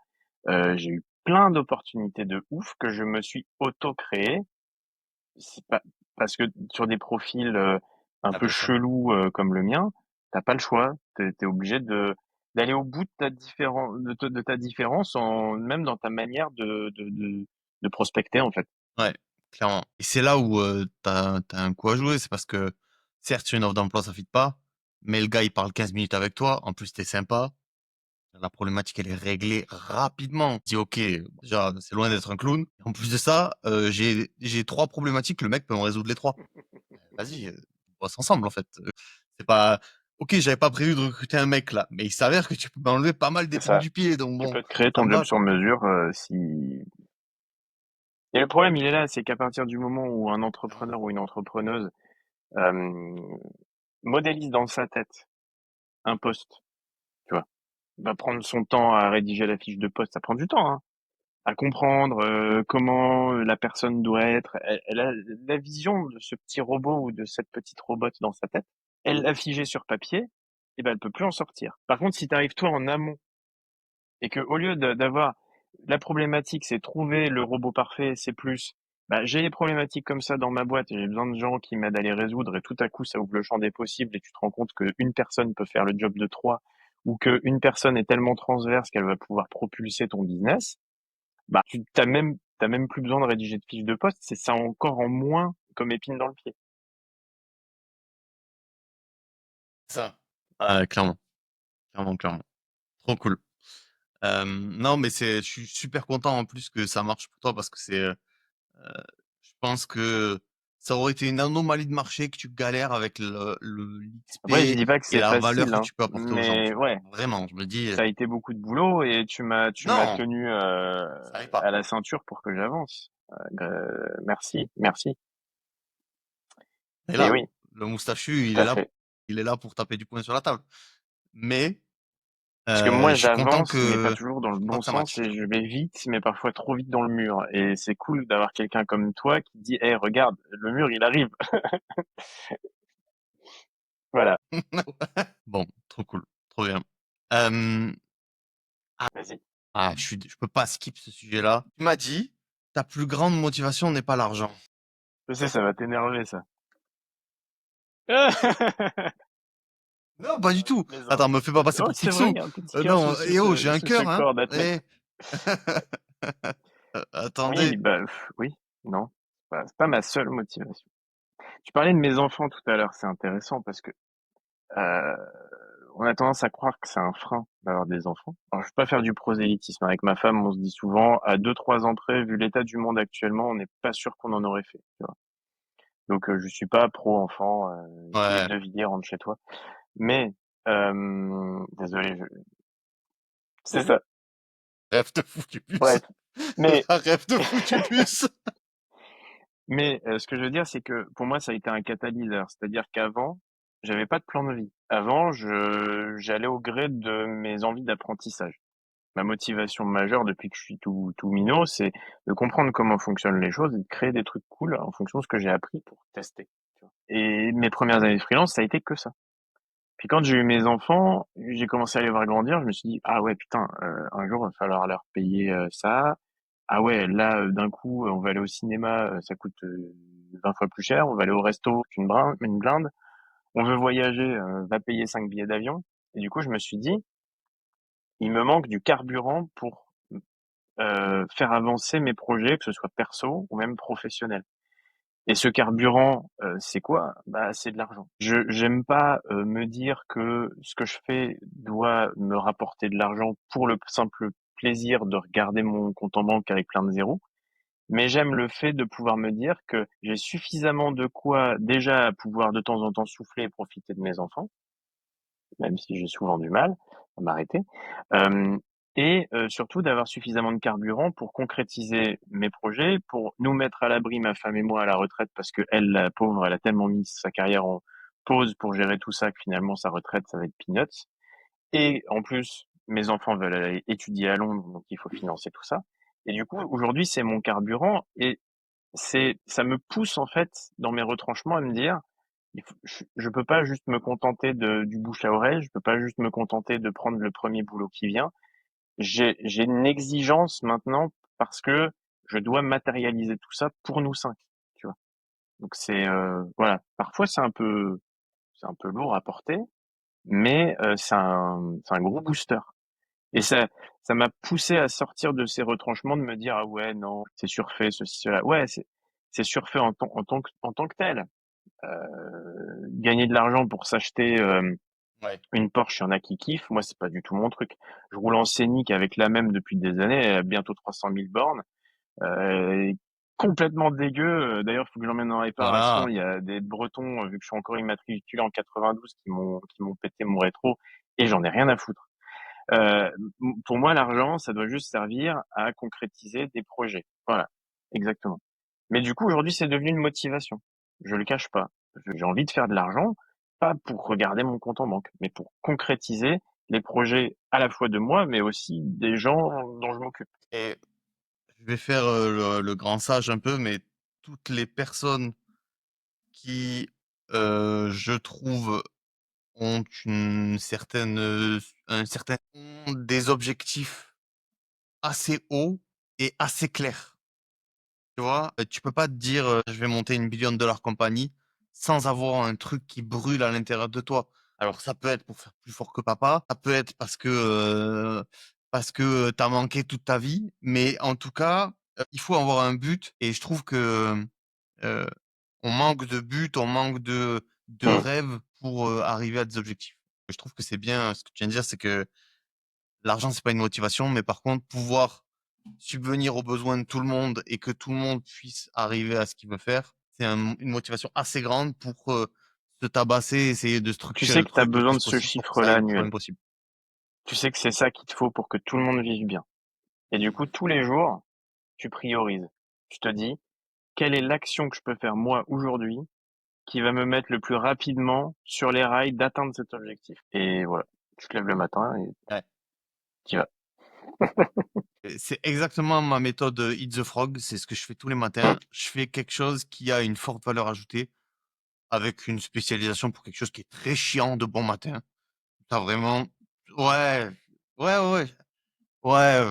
j'ai eu plein d'opportunités de ouf que je me suis auto-créées. C'est pas parce que sur des profils un T'as peu pas le choix. chelous comme le mien, t'as pas le choix. T'es obligé d'aller au bout de de ta différence en même dans ta manière de prospecter en fait. Ouais, clairement. Et c'est là où t'as un coup à jouer. C'est parce que, certes, sur une offre d'emploi, ça fit pas, mais le gars, il parle 15 minutes avec toi. En plus, t'es sympa. La problématique, elle est réglée rapidement. Tu dis, OK, déjà, c'est loin d'être un clown. En plus de ça, j'ai trois problématiques. Le mec peut me résoudre les trois. Vas-y, on bosse ensemble, en fait. C'est pas, OK, j'avais pas prévu de recruter un mec là, mais il s'avère que tu peux m'enlever pas mal C'est d'épines ça. du pied. Donc Tu bon, peux te créer ça ton me job va, sur quoi. mesure si. Et le problème, il est là, c'est qu'à partir du moment où un Clairement. entrepreneur ou une entrepreneuse euh, modélise dans sa tête un poste, tu vois, va prendre son temps à rédiger la fiche de poste, ça prend du temps, hein, à comprendre comment la personne doit être. Elle a la vision de ce petit robot ou de cette petite robot dans sa tête. Elle l'a figé sur papier, et ben elle peut plus en sortir. Par contre, si tu arrives toi en amont et que au lieu d'avoir la problématique, c'est trouver le robot parfait, c'est plus, bah, j'ai des problématiques comme ça dans ma boîte et j'ai besoin de gens qui m'aident à les résoudre et tout à coup ça ouvre le champ des possibles et tu te rends compte qu'une personne peut faire le job de trois ou qu'une personne est tellement transverse qu'elle va pouvoir propulser ton business, bah t'as même plus besoin de rédiger de fiche de poste, c'est ça encore en moins comme épine dans le pied. Ça. Clairement, clairement, clairement. Trop cool. Non, mais je suis super content en plus que ça marche pour toi parce que je pense que ça aurait été une anomalie de marché que tu galères avec Après, je l'XP dis pas que et c'est la valeur facile, que hein, tu peux apporter aux gens, mais tu vois. ouais, Vraiment, je me dis, ça a été beaucoup de boulot et tu m'as non, tenu ça arrive pas. à la ceinture pour que j'avance. Merci, merci. Et Et là, oui, le moustachu, tout à fait. il est là pour taper du poing sur la table. Mais Parce que je moi, suis j'avance, mais pas toujours dans le content bon que ça sens matche. et je vais vite, mais parfois trop vite dans le mur. Et c'est cool d'avoir quelqu'un comme toi qui dit, hey, regarde, le mur, il arrive. Voilà. Bon, trop cool, trop bien. Euh, Vas-y. je peux pas skip ce sujet-là. Tu m'as dit, ta plus grande motivation n'est pas l'argent. Je sais, ça va t'énerver, ça. Non, pas du Je tout. plaisante. Attends, me fais pas passer Oh, pour c'est vrai, Picsou. il y a un petit cœur Non, eh oh, j'ai un sous ce cœur, hein. corps d'athlète. Eh. Oui, Attendez. bah, oui, non. C'est pas ma seule motivation. Tu parlais de mes enfants tout à l'heure, c'est intéressant parce que euh, on a tendance à croire que c'est un frein d'avoir des enfants. Alors, je ne veux pas faire du prosélytisme. Avec ma femme, on se dit souvent, à 2, 3 ans près, vu l'état du monde actuellement, on n'est pas sûr qu'on en aurait fait. Tu vois. Donc, je suis pas pro-enfant. Philippe Ouais, de Villiers, rentre chez toi. Mais, désolé, c'est ça. rêve de foutu bus. Bref. Mais, Rêve de foutu bus. ce que je veux dire, c'est que pour moi, ça a été un catalyseur. C'est-à-dire qu'avant, j'avais pas de plan de vie. Avant, j'allais au gré de mes envies d'apprentissage. Ma motivation majeure depuis que je suis tout minot, c'est de comprendre comment fonctionnent les choses et de créer des trucs cool en fonction de ce que j'ai appris pour tester. Tu vois. Et mes premières années de freelance, ça a été que ça. Puis quand j'ai eu mes enfants, j'ai commencé à les voir grandir, je me suis dit, ah ouais, putain, un jour, il va falloir leur payer ça. Ah ouais, là, d'un coup, on va aller au cinéma, ça coûte 20 fois plus cher. On va aller au resto, c'est une blinde. On veut voyager, va payer 5 billets d'avion. Et du coup, je me suis dit, il me manque du carburant pour faire avancer mes projets, que ce soit perso ou même professionnel. Et ce carburant, c'est quoi? Bah, c'est de l'argent. Je j'aime pas me dire que ce que je fais doit me rapporter de l'argent pour le simple plaisir de regarder mon compte en banque avec plein de zéros, mais j'aime le fait de pouvoir me dire que j'ai suffisamment de quoi déjà pouvoir de temps en temps souffler et profiter de mes enfants, même si j'ai souvent du mal à m'arrêter. Euh, et surtout d'avoir suffisamment de carburant pour concrétiser mes projets, pour nous mettre à l'abri, ma femme et moi, à la retraite, parce que elle, la pauvre, elle a tellement mis sa carrière en pause pour gérer tout ça que finalement sa retraite, ça va être peanuts. Et en plus, mes enfants veulent aller étudier à Londres, donc il faut financer tout ça. Et du coup, aujourd'hui, c'est mon carburant et ça me pousse en fait dans mes retranchements à me dire, je peux pas juste me contenter du bouche à oreille, je peux pas juste me contenter de prendre le premier boulot qui vient. J'ai une exigence maintenant parce que je dois matérialiser tout ça pour nous 5, tu vois. Donc voilà, parfois c'est un peu lourd à porter, mais c'est un gros booster. Et ça m'a poussé à sortir de ces retranchements, de me dire ah ouais non, c'est surfait ceci cela. Ouais, c'est surfait en tant que tel. Gagner de l'argent pour s'acheter Ouais. une Porsche, il y en a qui kiffent. Moi, c'est pas du tout mon truc. Je roule en Scénic avec la même depuis des années, bientôt 300 000 bornes. Euh, Complètement dégueu. D'ailleurs, il faut que j'emmène en réparation. Voilà. Il y a des Bretons, vu que je suis encore immatriculé en 92, qui m'ont pété mon rétro et j'en ai rien à foutre. Euh, pour moi, l'argent, ça doit juste servir à concrétiser des projets. Voilà, exactement. Mais du coup, aujourd'hui, c'est devenu une motivation. Je le cache pas. J'ai envie de faire de l'argent, pas pour regarder mon compte en banque, mais pour concrétiser les projets à la fois de moi, mais aussi des gens dont je m'occupe. Et je vais faire le grand sage un peu, mais toutes les personnes qui, je trouve, ont ont des objectifs assez hauts et assez clairs. Tu vois? Tu peux pas te dire, «Je vais monter une billion-dollar compagnie» sans avoir un truc qui brûle à l'intérieur de toi. Alors ça peut être pour faire plus fort que papa, ça peut être parce que, tu manqué toute ta vie, mais en tout cas, il faut avoir un but et je trouve que, heu, on manque de but, on manque de Hmm. rêve pour, arriver à des objectifs. Je trouve que c'est bien, ce que tu viens de dire, c'est que l'argent, c'est pas une motivation, mais par contre, pouvoir subvenir aux besoins de tout le monde et que tout le monde puisse arriver à ce qu'il veut faire, c'est une motivation assez grande pour se tabasser, essayer de Tu structurer sais le que tu as truc le besoin de plus ce possible pour que ça chiffre-là aille le plus loin annuel. possible. Tu sais que c'est ça qu'il te faut pour que tout le monde vive bien. Et du coup, tous les jours, tu priorises. Tu te dis, quelle est l'action que je peux faire moi aujourd'hui qui va me mettre le plus rapidement sur les rails d'atteindre cet objectif. Et voilà, tu te lèves le matin et Ouais. tu y vas. Et c'est exactement ma méthode Eat the Frog, c'est ce que je fais tous les matins. Je fais quelque chose qui a une forte valeur ajoutée avec une spécialisation pour quelque chose qui est très chiant de bon matin. T'as vraiment ouais, ouais, ouais, ouais. Ouais,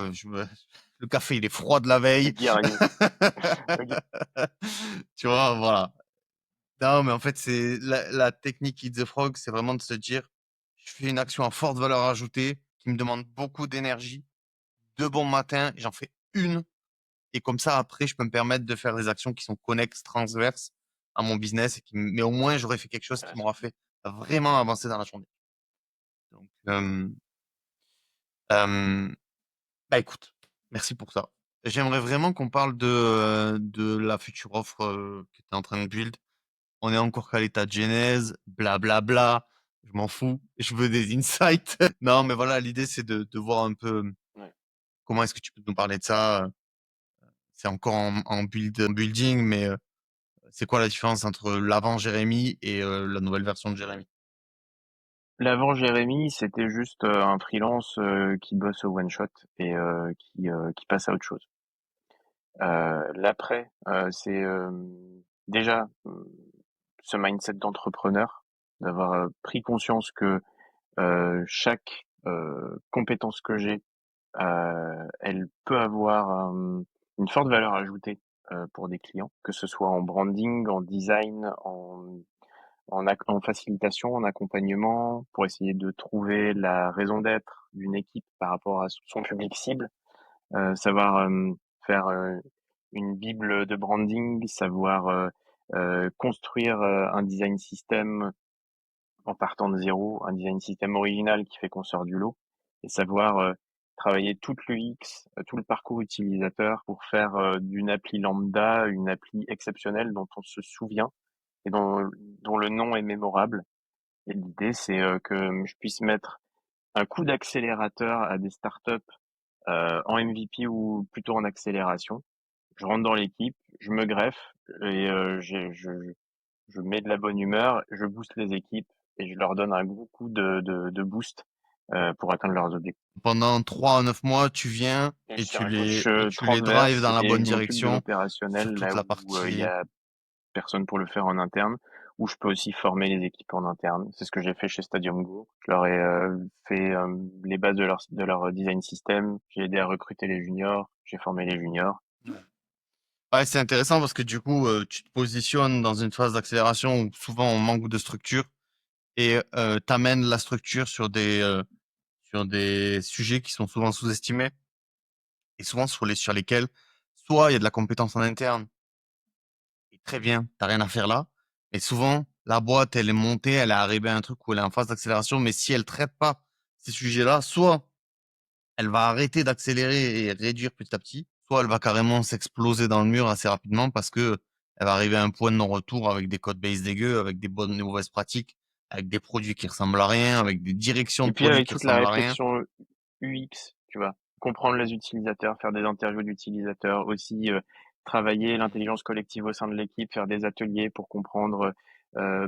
le café, il est froid de la Le veille. guerrier. Ok. Tu vois? Voilà. Non, mais en fait, c'est la technique Eat the Frog, c'est vraiment de se dire: «Je fais une action à forte valeur ajoutée qui me demande beaucoup d'énergie, de bon matin, j'en fais une et comme ça, après, je peux me permettre de faire des actions qui sont connexes, transverses à mon business et mais au moins, j'aurais fait quelque chose qui Intéressant. m'aura fait vraiment avancer dans la journée». Donc, hem Bah, écoute, merci pour ça. J'aimerais vraiment qu'on parle de la future offre, que tu es en train de build. On est encore qu'à l'état de genèse, blablabla, je m'en fous, je veux des insights. Non, mais voilà, l'idée, c'est de voir un peu, Ouais. comment est-ce que tu peux nous parler de ça? C'est encore en building, mais, c'est quoi la différence entre l'avant Jérémy et la nouvelle version de Jérémy? L'avant Jérémy, c'était juste un freelance qui bosse au one shot et qui passe à autre chose. L'après, c'est déjà ce mindset d'entrepreneur, d'avoir pris conscience que chaque compétence que j'ai, elle peut avoir une forte valeur ajoutée pour des clients, que ce soit en branding, en design, en facilitation, en accompagnement, pour essayer de trouver la raison d'être d'une équipe par rapport à son public cible, savoir faire une bible de branding, savoir construire un design system en partant de zéro, un design system original qui fait qu'on sort du lot, et savoir travailler tout l'UX, tout le parcours utilisateur pour faire d'une appli lambda une appli exceptionnelle dont on se souvient et dont le nom est mémorable. Et l'idée, c'est que je puisse mettre un coup d'accélérateur à des startups en MVP ou plutôt en accélération. Je rentre dans l'équipe, je me greffe et je mets de la bonne humeur, je booste les équipes et je leur donne un gros coup de boost pour atteindre leurs objectifs. Pendant 3 à 9 mois, tu viens Et je et suis un coach tu les drives transverse dans la et bonne je m'occupe de direction l'opérationnel sur toute là la où il y partie. a personne pour le faire en interne, où je peux aussi former les équipes en interne. C'est ce que j'ai fait chez Stadium Go. Je leur ai fait les bases de leur design system. J'ai aidé à recruter les juniors. J'ai formé les juniors. Ouais, c'est intéressant parce que du coup, tu te positionnes dans une phase d'accélération où souvent on manque de structure et tu amènes la structure sur des sujets qui sont souvent sous-estimés et souvent sur lesquels soit il y a de la compétence en interne et très bien, tu rien à faire là. Et souvent, la boîte, elle est montée, elle est arrivée à un truc où elle est en phase d'accélération, mais si elle traite pas ces sujets-là, soit elle va arrêter d'accélérer et réduire petit à petit, soit elle va carrément s'exploser dans le mur assez rapidement parce que elle va arriver à un point de non-retour avec des codes base dégueux, avec des bonnes et mauvaises pratiques, avec des produits qui ressemblent à rien, avec des directions Et de puis produits avec qui toute la ressemblent à rien. réflexion UX, tu vois, comprendre les utilisateurs, faire des interviews d'utilisateurs, aussi travailler l'intelligence collective au sein de l'équipe, faire des ateliers pour comprendre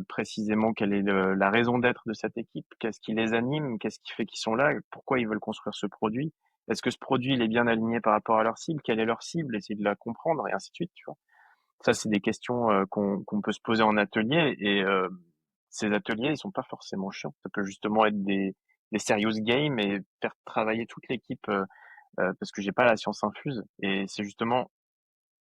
précisément quelle est la raison d'être de cette équipe, qu'est-ce qui les anime, qu'est-ce qui fait qu'ils sont là, pourquoi ils veulent construire ce produit, est-ce que ce produit il est bien aligné par rapport à leur cible, quelle est leur cible, essayer de la comprendre et ainsi de suite, tu vois. Ça, c'est des questions qu'on peut se poser en atelier et ces ateliers, ils sont pas forcément chiants. Ça peut justement être des serious games et faire travailler toute l'équipe parce que j'ai pas la science infuse et c'est justement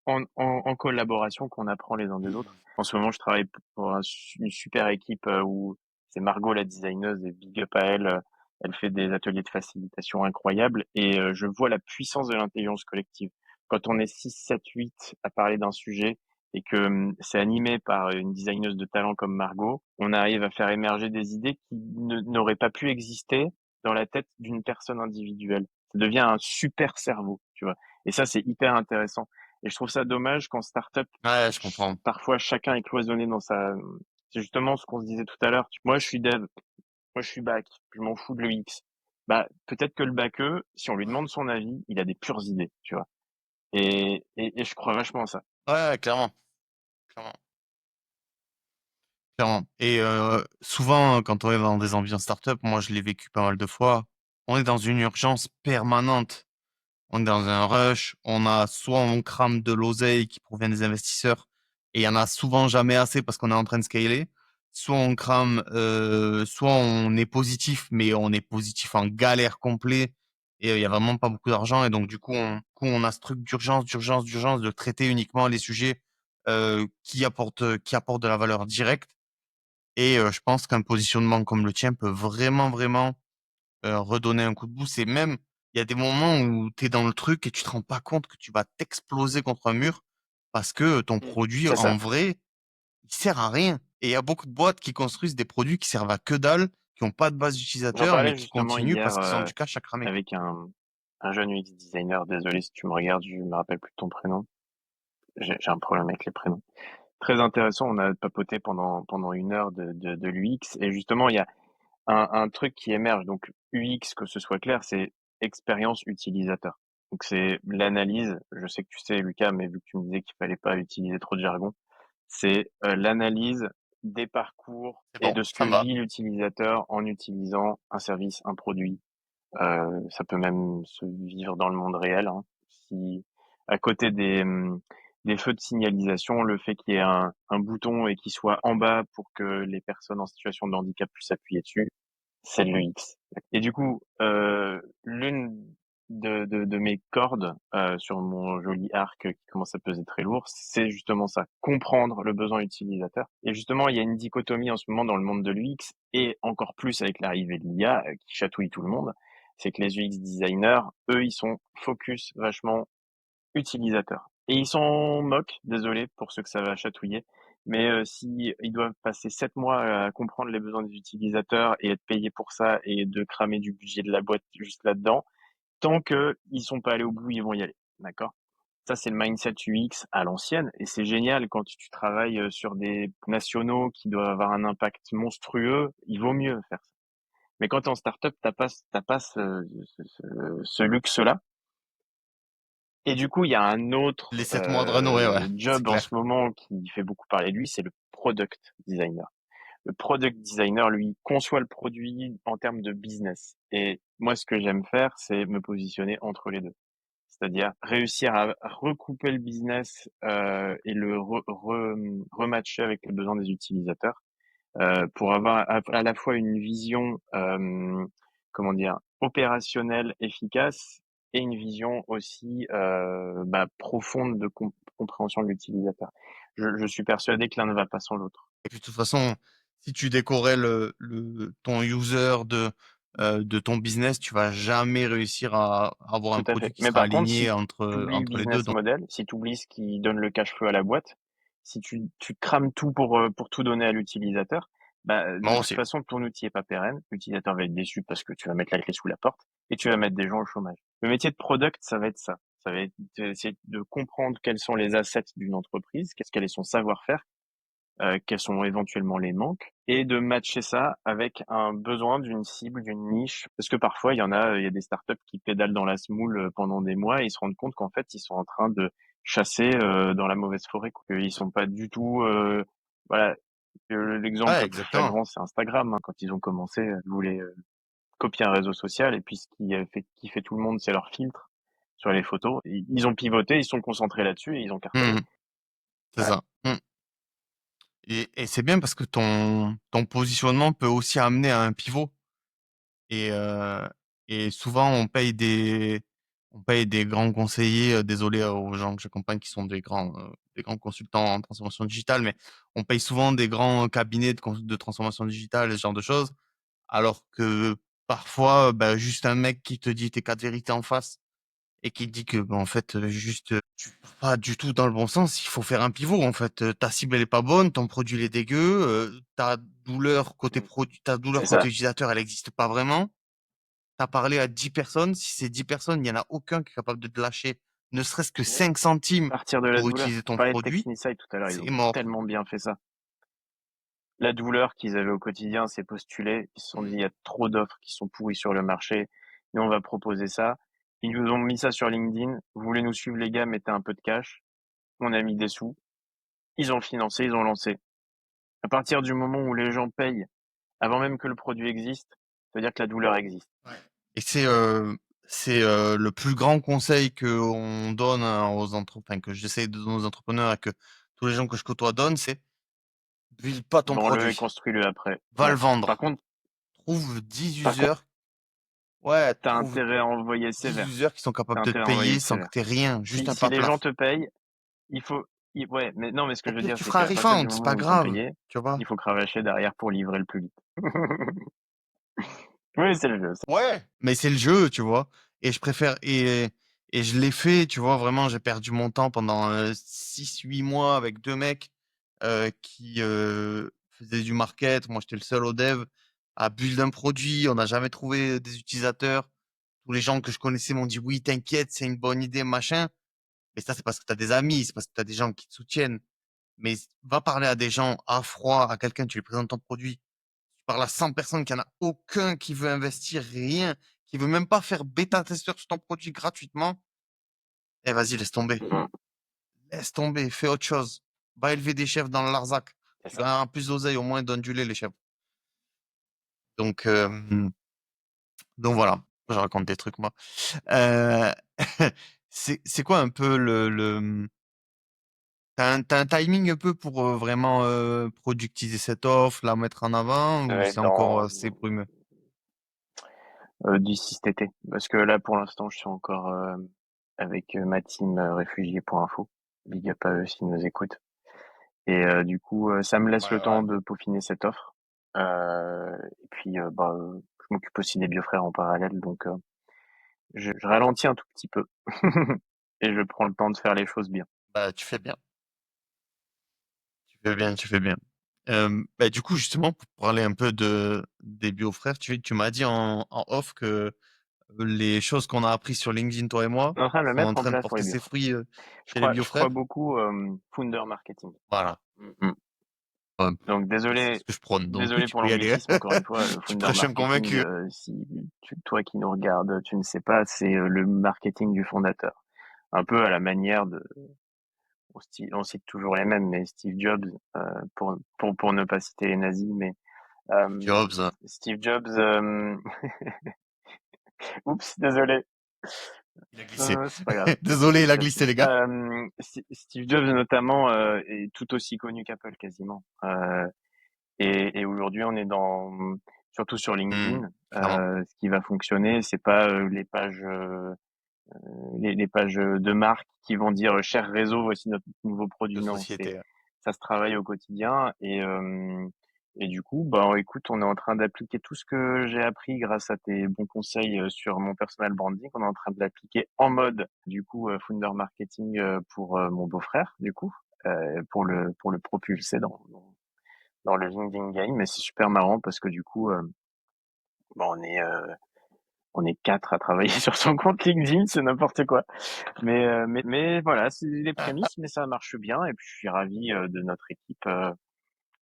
en collaboration qu'on apprend les uns des autres. En ce moment, je travaille pour une super équipe où c'est Margot la designeuse et big up à elle. Elle fait des ateliers de facilitation incroyables et je vois la puissance de l'intelligence collective. Quand on est 6, 7, 8 à parler d'un sujet et que c'est animé par une designeuse de talent comme Margot, on arrive à faire émerger des idées qui n'auraient pas pu exister dans la tête d'une personne individuelle. Ça devient un super cerveau, tu vois. Et ça, c'est hyper intéressant. Et je trouve ça dommage qu'en startup, Ouais, je comprends. parfois chacun est cloisonné dans sa. C'est justement ce qu'on se disait tout à l'heure. Moi, je suis dev, moi, je suis back, je m'en fous de l'UX. Bah, peut-être que le backeux, si on lui demande son avis, il a des pures idées, tu vois. Et je crois vachement à ça. Ouais, clairement, clairement, clairement. Et souvent, quand on est dans des ambiances startup, moi je l'ai vécu pas mal de fois, on est dans une urgence permanente. On est dans un rush, on a soit on crame de l'oseille qui provient des investisseurs et il y en a souvent jamais assez parce qu'on est en train de scaler, soit on crame, soit on est positif, mais on est positif en galère complet et il y a vraiment pas beaucoup d'argent et donc du coup on a ce truc d'urgence, d'urgence, d'urgence de traiter uniquement les sujets qui apportent de la valeur directe et je pense qu'un positionnement comme le tien peut vraiment, vraiment redonner un coup de boost. Et même, il y a des moments où tu es dans le truc et tu te rends pas compte que tu vas t'exploser contre un mur parce que ton produit, C'est en ça. vrai, il sert à rien. Et il y a beaucoup de boîtes qui construisent des produits qui servent à que dalle, qui ont pas de base J'en utilisateur, mais parlais qui justement continuent hier parce qu'ils ont du cash à cramer. avec un jeune UX designer. Désolé si tu me regardes, je me rappelle plus de ton prénom. J'ai un problème avec les prénoms. Très intéressant. On a papoté pendant 1 heure de l'UX et justement, il y a un truc qui émerge. Donc, UX, que ce soit clair, c'est expérience utilisateur. Donc, c'est l'analyse. Je sais que tu sais, Lucas, mais vu que tu me disais qu'il fallait pas utiliser trop de jargon, c'est l'analyse des parcours C'est et bon, de ce que ça me va. vit l'utilisateur en utilisant un service, un produit. Ça peut même se vivre dans le monde réel, hein. Si à côté des feux de signalisation, le fait qu'il y ait un bouton et qu'il soit en bas pour que les personnes en situation de handicap puissent appuyer dessus, c'est le UX. Et du coup, l'une de mes cordes sur mon joli arc qui commence à peser très lourd, c'est justement ça, comprendre le besoin utilisateur. Et justement, il y a une dichotomie en ce moment dans le monde de l'UX et encore plus avec l'arrivée de l'IA qui chatouille tout le monde. C'est que les UX designers, eux, ils sont focus vachement utilisateurs. Et ils s'en moquent, désolé pour ceux que ça va chatouiller, mais si ils doivent passer 7 mois à comprendre les besoins des utilisateurs et être payés pour ça et de cramer du budget de la boîte juste là-dedans, tant que ils sont pas allés au bout, ils vont y aller. D'accord? Ça, c'est le mindset UX à l'ancienne et c'est génial quand tu travailles sur des nationaux qui doivent avoir un impact monstrueux, il vaut mieux faire ça. Mais quand tu es en startup, t'as pas ce luxe-là et du coup, il y a un Les autre 7 mois de runway, ouais, c'est job en ce clair. moment qui fait beaucoup parler de lui, c'est le product designer. Le product designer, lui, conçoit le produit en termes de business. Et moi, ce que j'aime faire, c'est me positionner entre les deux. C'est-à-dire réussir à recouper le business et le rematcher avec les besoins des utilisateurs pour avoir à la fois une vision, comment dire, opérationnelle, efficace et une vision aussi profonde de compréhension de l'utilisateur. Je suis persuadé que l'un ne va pas sans l'autre. Et puis de toute façon, si tu décorrèles ton user de ton business, tu vas jamais réussir à avoir un Tout à produit fait. qui Mais sera par contre, aligné si tu oublies le entre les deux. business Donc, model, si tu oublies ce qui donne le cash flow à la boîte, si tu crames tout pour tout donner à l'utilisateur, de moi toute aussi. façon, ton outil est pas pérenne. L'utilisateur va être déçu parce que tu vas mettre la clé sous la porte et tu vas mettre des gens au chômage. Le métier de product, ça va être ça. Ça va être d'essayer de comprendre quels sont les assets d'une entreprise, quel est son savoir-faire, quels sont éventuellement les manques, et de matcher ça avec un besoin d'une cible, d'une niche. Parce que parfois, il y a des startups qui pédalent dans la semoule pendant des mois et ils se rendent compte qu'en fait, ils sont en train de chasser dans la mauvaise forêt, quoi. Ils sont pas du tout, voilà. L'exemple Ouais, le plus exactement. flagrant, c'est Instagram, hein. Quand ils ont commencé, ils voulaient copier un réseau social et puis ce qui fait tout le monde, c'est leur filtre sur les photos. Ils ont pivoté, ils sont concentrés là-dessus et ils ont cartonné. Mhm, c'est Ouais, ça. Et c'est bien parce que ton positionnement peut aussi amener à un pivot. Et, euh, et souvent, on paye des grands conseillers, désolé aux gens que j'accompagne qui sont des grands consultants en transformation digitale, mais on paye souvent des grands cabinets de transformation digitale et ce genre de choses, alors que parfois, bah, juste un mec qui te dit tes quatre vérités en face et qui te dit que, bah, en fait, tu pars pas du tout dans le bon sens, il faut faire un pivot, en fait. Ta cible, elle est pas bonne, ton produit, il est dégueu, Mm. ta douleur C'est côté ça. utilisateur, elle n'existe pas vraiment. Tu as parlé à 10 personnes, si ces 10 personnes, il y en a aucun qui est capable de te lâcher ne serait-ce que 5 centimes Partir de la pour douleur. utiliser Je ton parlais de produit, TextInsight tout à l'heure, ils c'est ont mort. tellement bien fait ça. La douleur qu'ils avaient au quotidien, c'est postuler. Ils se sont dit, il y a trop d'offres qui sont pourries sur le marché. Nous, on va proposer ça. Ils nous ont mis ça sur LinkedIn. Vous voulez nous suivre, les gars, mettez un peu de cash. On a mis des sous. Ils ont financé, ils ont lancé. À partir du moment où les gens payent, avant même que le produit existe, ça veut dire que la douleur existe. Ouais. Et c'est le plus grand conseil que on donne hein, enfin, que j'essaie de donner aux entrepreneurs et que tous les gens que je côtoie donnent, c'est build pas ton Vends-le et produit. construis-le après. Va le Ouais. Par vendre. contre, Trouve 10 par contre, users. Ouais, t'as trouve intérêt à envoyer 10 sévère. users qui sont T'as capables de te intérêt à envoyer payer sans que sévère. tu rien, juste un Si les gens paplaf. te payent, il faut, ouais, mais non, mais ce que Au je veux pire, dire, tu c'est feras un qu'à partir du refund, c'est moment pas où ils t'ont grave. payé, Tu vois? il faut cravacher derrière pour livrer le plus vite. Oui, c'est le jeu, ça. Ouais. Mais c'est le jeu, tu vois. Et je préfère et je l'ai fait, tu vois, vraiment, j'ai perdu mon temps pendant 6-8 mois avec deux mecs qui faisaient du market. Moi, j'étais le seul au dev à build un produit. On n'a jamais trouvé des utilisateurs. Tous les gens que je connaissais m'ont dit oui, t'inquiète, c'est une bonne idée, machin. Mais ça, c'est parce que tu as des amis, c'est parce que tu as des gens qui te soutiennent. Mais va parler à des gens à froid, à quelqu'un, tu lui présentes ton produit. Tu parles à 100 personnes, qu'il n'y en a aucun qui veut investir, rien, qui veut même pas faire bêta-testeur sur ton produit gratuitement. Eh, vas-y, laisse tomber. Mm, Laisse tomber, fais autre chose. Va élever des chèvres dans le Larzac. c'est Tu ça. gagneras plus d'oseille, au moins, donne du lait, les chèvres. Donc, donc voilà. Je raconte des trucs, moi. Euh, c'est quoi un peu t'as un timing un peu pour vraiment productiser cette offre, la mettre en avant, Ça ou va c'est être encore dans assez brumeux? d'ici cet été. Parce que là, pour l'instant, je suis encore avec ma team réfugiés.info. Big up à eux s'ils nous écoutent. Et du coup, ça me laisse Ouais, le temps ouais. de peaufiner cette offre. Et puis, je m'occupe aussi des biofrères en parallèle, donc je ralentis un tout petit peu. Et je prends le temps de faire les choses bien. Bah, tu fais bien. Tu fais bien, tu fais bien. Bah, du coup, justement, pour parler un peu des biofrères, tu m'as dit en off que les choses qu'on a apprises sur LinkedIn, toi et moi, On est en train de le sont en mettre en train de place pour porter les ses biofrères. fruits Je chez les crois, je crois biofrères. beaucoup founder marketing. Voilà. Mm. Ouais, Donc c'est ce désolé, que je prône. Donc oui, désolé tu pour peux y aller. l'anglicisme encore une fois. Le Tu founder prêches un marketing, convaincu. si toi qui nous regardes, tu ne sais pas, c'est le marketing du fondateur. Un peu à la manière On cite toujours les mêmes, mais Steve Jobs, pour ne pas citer les nazis, mais Jobs, Steve Jobs, oups, désolé, il a glissé. c'est pas grave, Désolé, c'est il a classique. glissé, les gars. Steve Jobs notamment est tout aussi connu qu'Apple quasiment. Et aujourd'hui, on est surtout sur Mmh, LinkedIn. clairement. Ce qui va fonctionner, c'est pas les pages de marque qui vont dire cher réseau, voici notre nouveau produit. De Non, société. ça se travaille au quotidien et du coup, bah écoute, on est en train d'appliquer tout ce que j'ai appris grâce à tes bons conseils sur mon personal branding. On est en train de l'appliquer en mode du coup founder marketing pour mon beau-frère du coup pour le propulser dans le LinkedIn game. Mais c'est super marrant parce que du coup, bah, on est quatre à travailler sur son compte LinkedIn, c'est n'importe quoi. Mais voilà, c'est les prémices, mais ça marche bien. Et puis je suis ravi de notre équipe.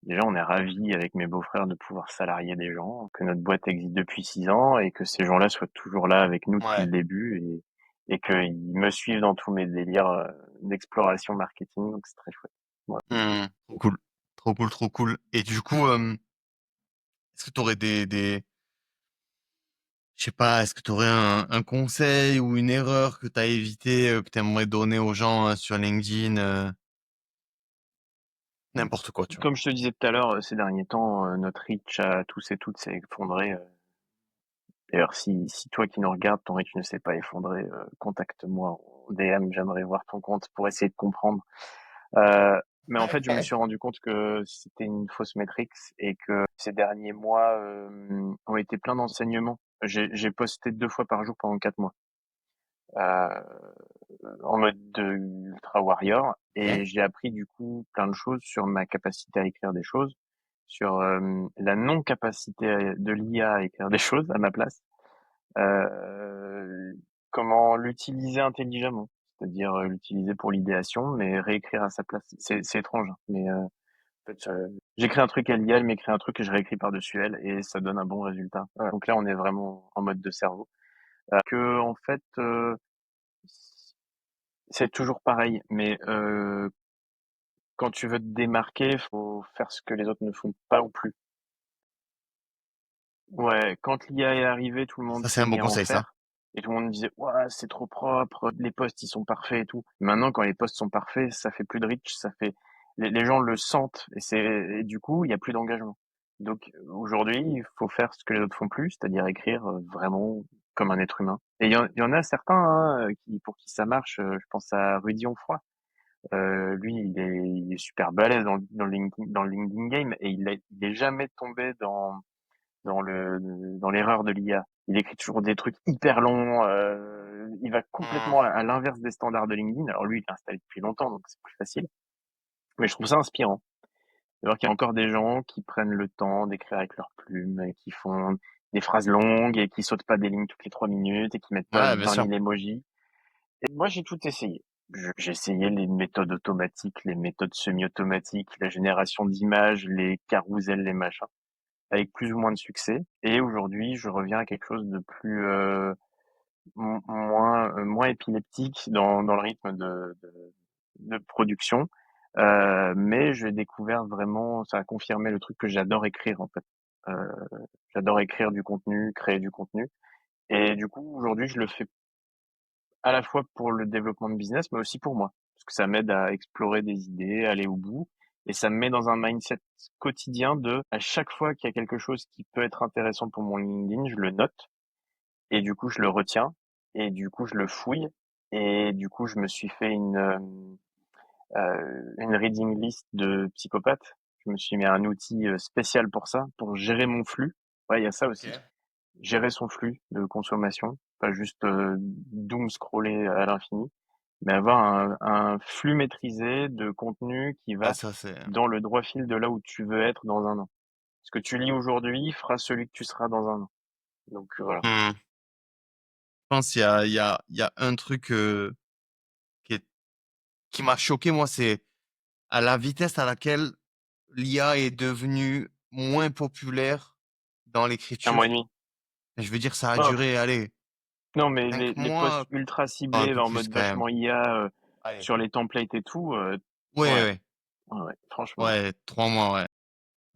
Déjà, on est ravis avec mes beaux-frères de pouvoir salarier des gens, que notre boîte existe depuis 6 ans et que ces gens-là soient toujours là avec nous depuis Ouais. le début et qu'ils me suivent dans tous mes délires d'exploration marketing. Donc c'est très chouette. Voilà. Mmh, trop cool. Trop cool, trop cool. Et du coup, est-ce que tu aurais des je sais pas, est-ce que tu aurais un conseil ou une erreur que tu as évité, que tu aimerais donner aux gens, sur LinkedIn, n'importe quoi, tu vois? Comme je te disais tout à l'heure, ces derniers temps, notre reach à tous et toutes s'est effondré. D'ailleurs, si toi qui nous regardes, ton reach ne s'est pas effondré, contacte-moi en DM, j'aimerais voir ton compte pour essayer de comprendre. Euh, mais en fait, je me suis rendu compte que c'était une fausse métrique et que ces derniers mois ont été pleins d'enseignements. J'ai posté 2 fois par jour pendant 4 mois. Euh, en mode de Ultra Warrior OK. et j'ai appris du coup plein de choses sur ma capacité à écrire des choses, sur la non-capacité de l'IA à écrire des choses à ma place, euh, comment l'utiliser intelligemment, c'est-à-dire l'utiliser pour l'idéation, mais réécrire à sa place. C'est étrange, hein, mais en fait, j'écris un truc à l'IA, elle m'écrit un truc que je réécris par-dessus elle et ça donne un bon résultat. Voilà. Donc là, on est vraiment en mode de cerveau. Que en fait, c'est toujours pareil, mais quand tu veux te démarquer, faut faire ce que les autres ne font pas ou plus. Ouais, quand l'IA est arrivée, tout le monde Ça, c'est s'est un bon mis à en conseil, ça. faire. Et tout le monde disait, ouais, c'est trop propre, les posts, ils sont parfaits et tout. Maintenant, quand les posts sont parfaits, ça fait plus de reach, les gens le sentent et du coup, il y a plus d'engagement. Donc, aujourd'hui, il faut faire ce que les autres font plus, c'est-à-dire écrire vraiment comme un être humain. Et il y en a certains, hein, pour qui ça marche. Je pense à Rudy Onfroy. Lui, il est super balèze dans le LinkedIn game et il est jamais tombé dans l'erreur de l'IA. Il écrit toujours des trucs hyper longs. Il va Mmh. complètement à l'inverse des standards de LinkedIn. Alors lui, il est installé depuis longtemps, donc c'est plus facile. Mais je trouve ça inspirant. De voir qu'il y a encore des gens qui prennent le temps d'écrire avec leurs plumes, et qui font des phrases longues et qui sautent pas des lignes toutes les 3 minutes et qui mettent pas Ouais, bien 20 sûr. 000 emojis. Et moi, j'ai tout essayé. J'ai essayé les méthodes automatiques, les méthodes semi-automatiques, la génération d'images, les carousels, les machins, avec plus ou moins de succès. Et aujourd'hui, je reviens à quelque chose de plus moins épileptique dans le rythme de production. Mais j'ai découvert vraiment, ça a confirmé le truc que j'adore écrire en fait. Euh, J'adore écrire du contenu, créer du contenu. Et du coup, aujourd'hui, je le fais à la fois pour le développement de business, mais aussi pour moi. Parce que ça m'aide à explorer des idées, aller au bout. Et ça me met dans un mindset quotidien à chaque fois qu'il y a quelque chose qui peut être intéressant pour mon LinkedIn, je le note. Et du coup, je le retiens. Et du coup, je le fouille. Et du coup, je me suis fait une reading list de psychopathes. Je me suis mis un outil spécial pour ça, pour gérer mon flux. Ouais, il y a ça aussi. OK. Gérer son flux de consommation, pas juste doom scroller à l'infini, mais avoir un flux maîtrisé de contenu qui Ouais, va ça, c'est dans le droit fil de là où tu veux être dans un an. Ce que tu lis aujourd'hui fera celui que tu seras dans un an. Donc voilà. mmh. Je pense qu'il y a un truc, qui est qui m'a choqué, moi, c'est à la vitesse à laquelle l'IA est devenue moins populaire dans 1 mois et l'écriture. demi. Je veux dire, ça a Oh, duré, allez, non, mais 5 les posts mois, ultra un ciblés peu en plus mode quand même. vachement IA, Allez. sur les templates et tout, Ouais, ouais, ouais. ouais, franchement. Ouais, 3 mois, ouais.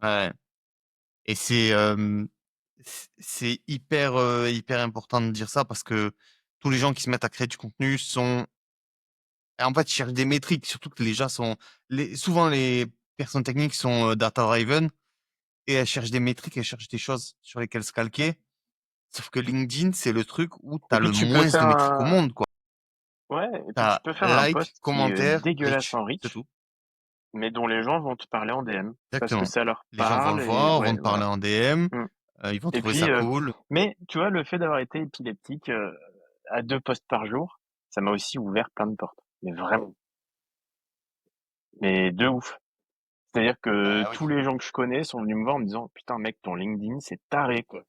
Ouais. Et c'est hyper, hyper important de dire ça parce que tous les gens qui se mettent à créer du contenu sont en fait, ils cherchent des métriques, surtout que les gens sont souvent les personnes techniques sont, data driven et elles cherchent des métriques, elles cherchent des choses sur lesquelles se calquer. Sauf que LinkedIn, c'est le truc où tu Et as puis le tu peux moins faire de métriques au un monde, quoi. ouais, et Tu puis tu as peux faire un like, post qui est commentaire, dégueulasse reach, en c'est reach, tout. mais dont les gens vont te parler en DM parce que Exactement. ça leur Les gens vont le parle et voir, vont ouais, te voilà. parler en DM, Mmh. ils vont Et trouver puis, ça cool. mais tu vois, le fait d'avoir été épileptique, à 2 posts par jour, ça m'a aussi ouvert plein de portes. Mais vraiment, mais de ouf. C'est-à-dire que Bah oui. tous les gens que je connais sont venus me voir en me disant: «Putain mec, ton LinkedIn, c'est taré, quoi».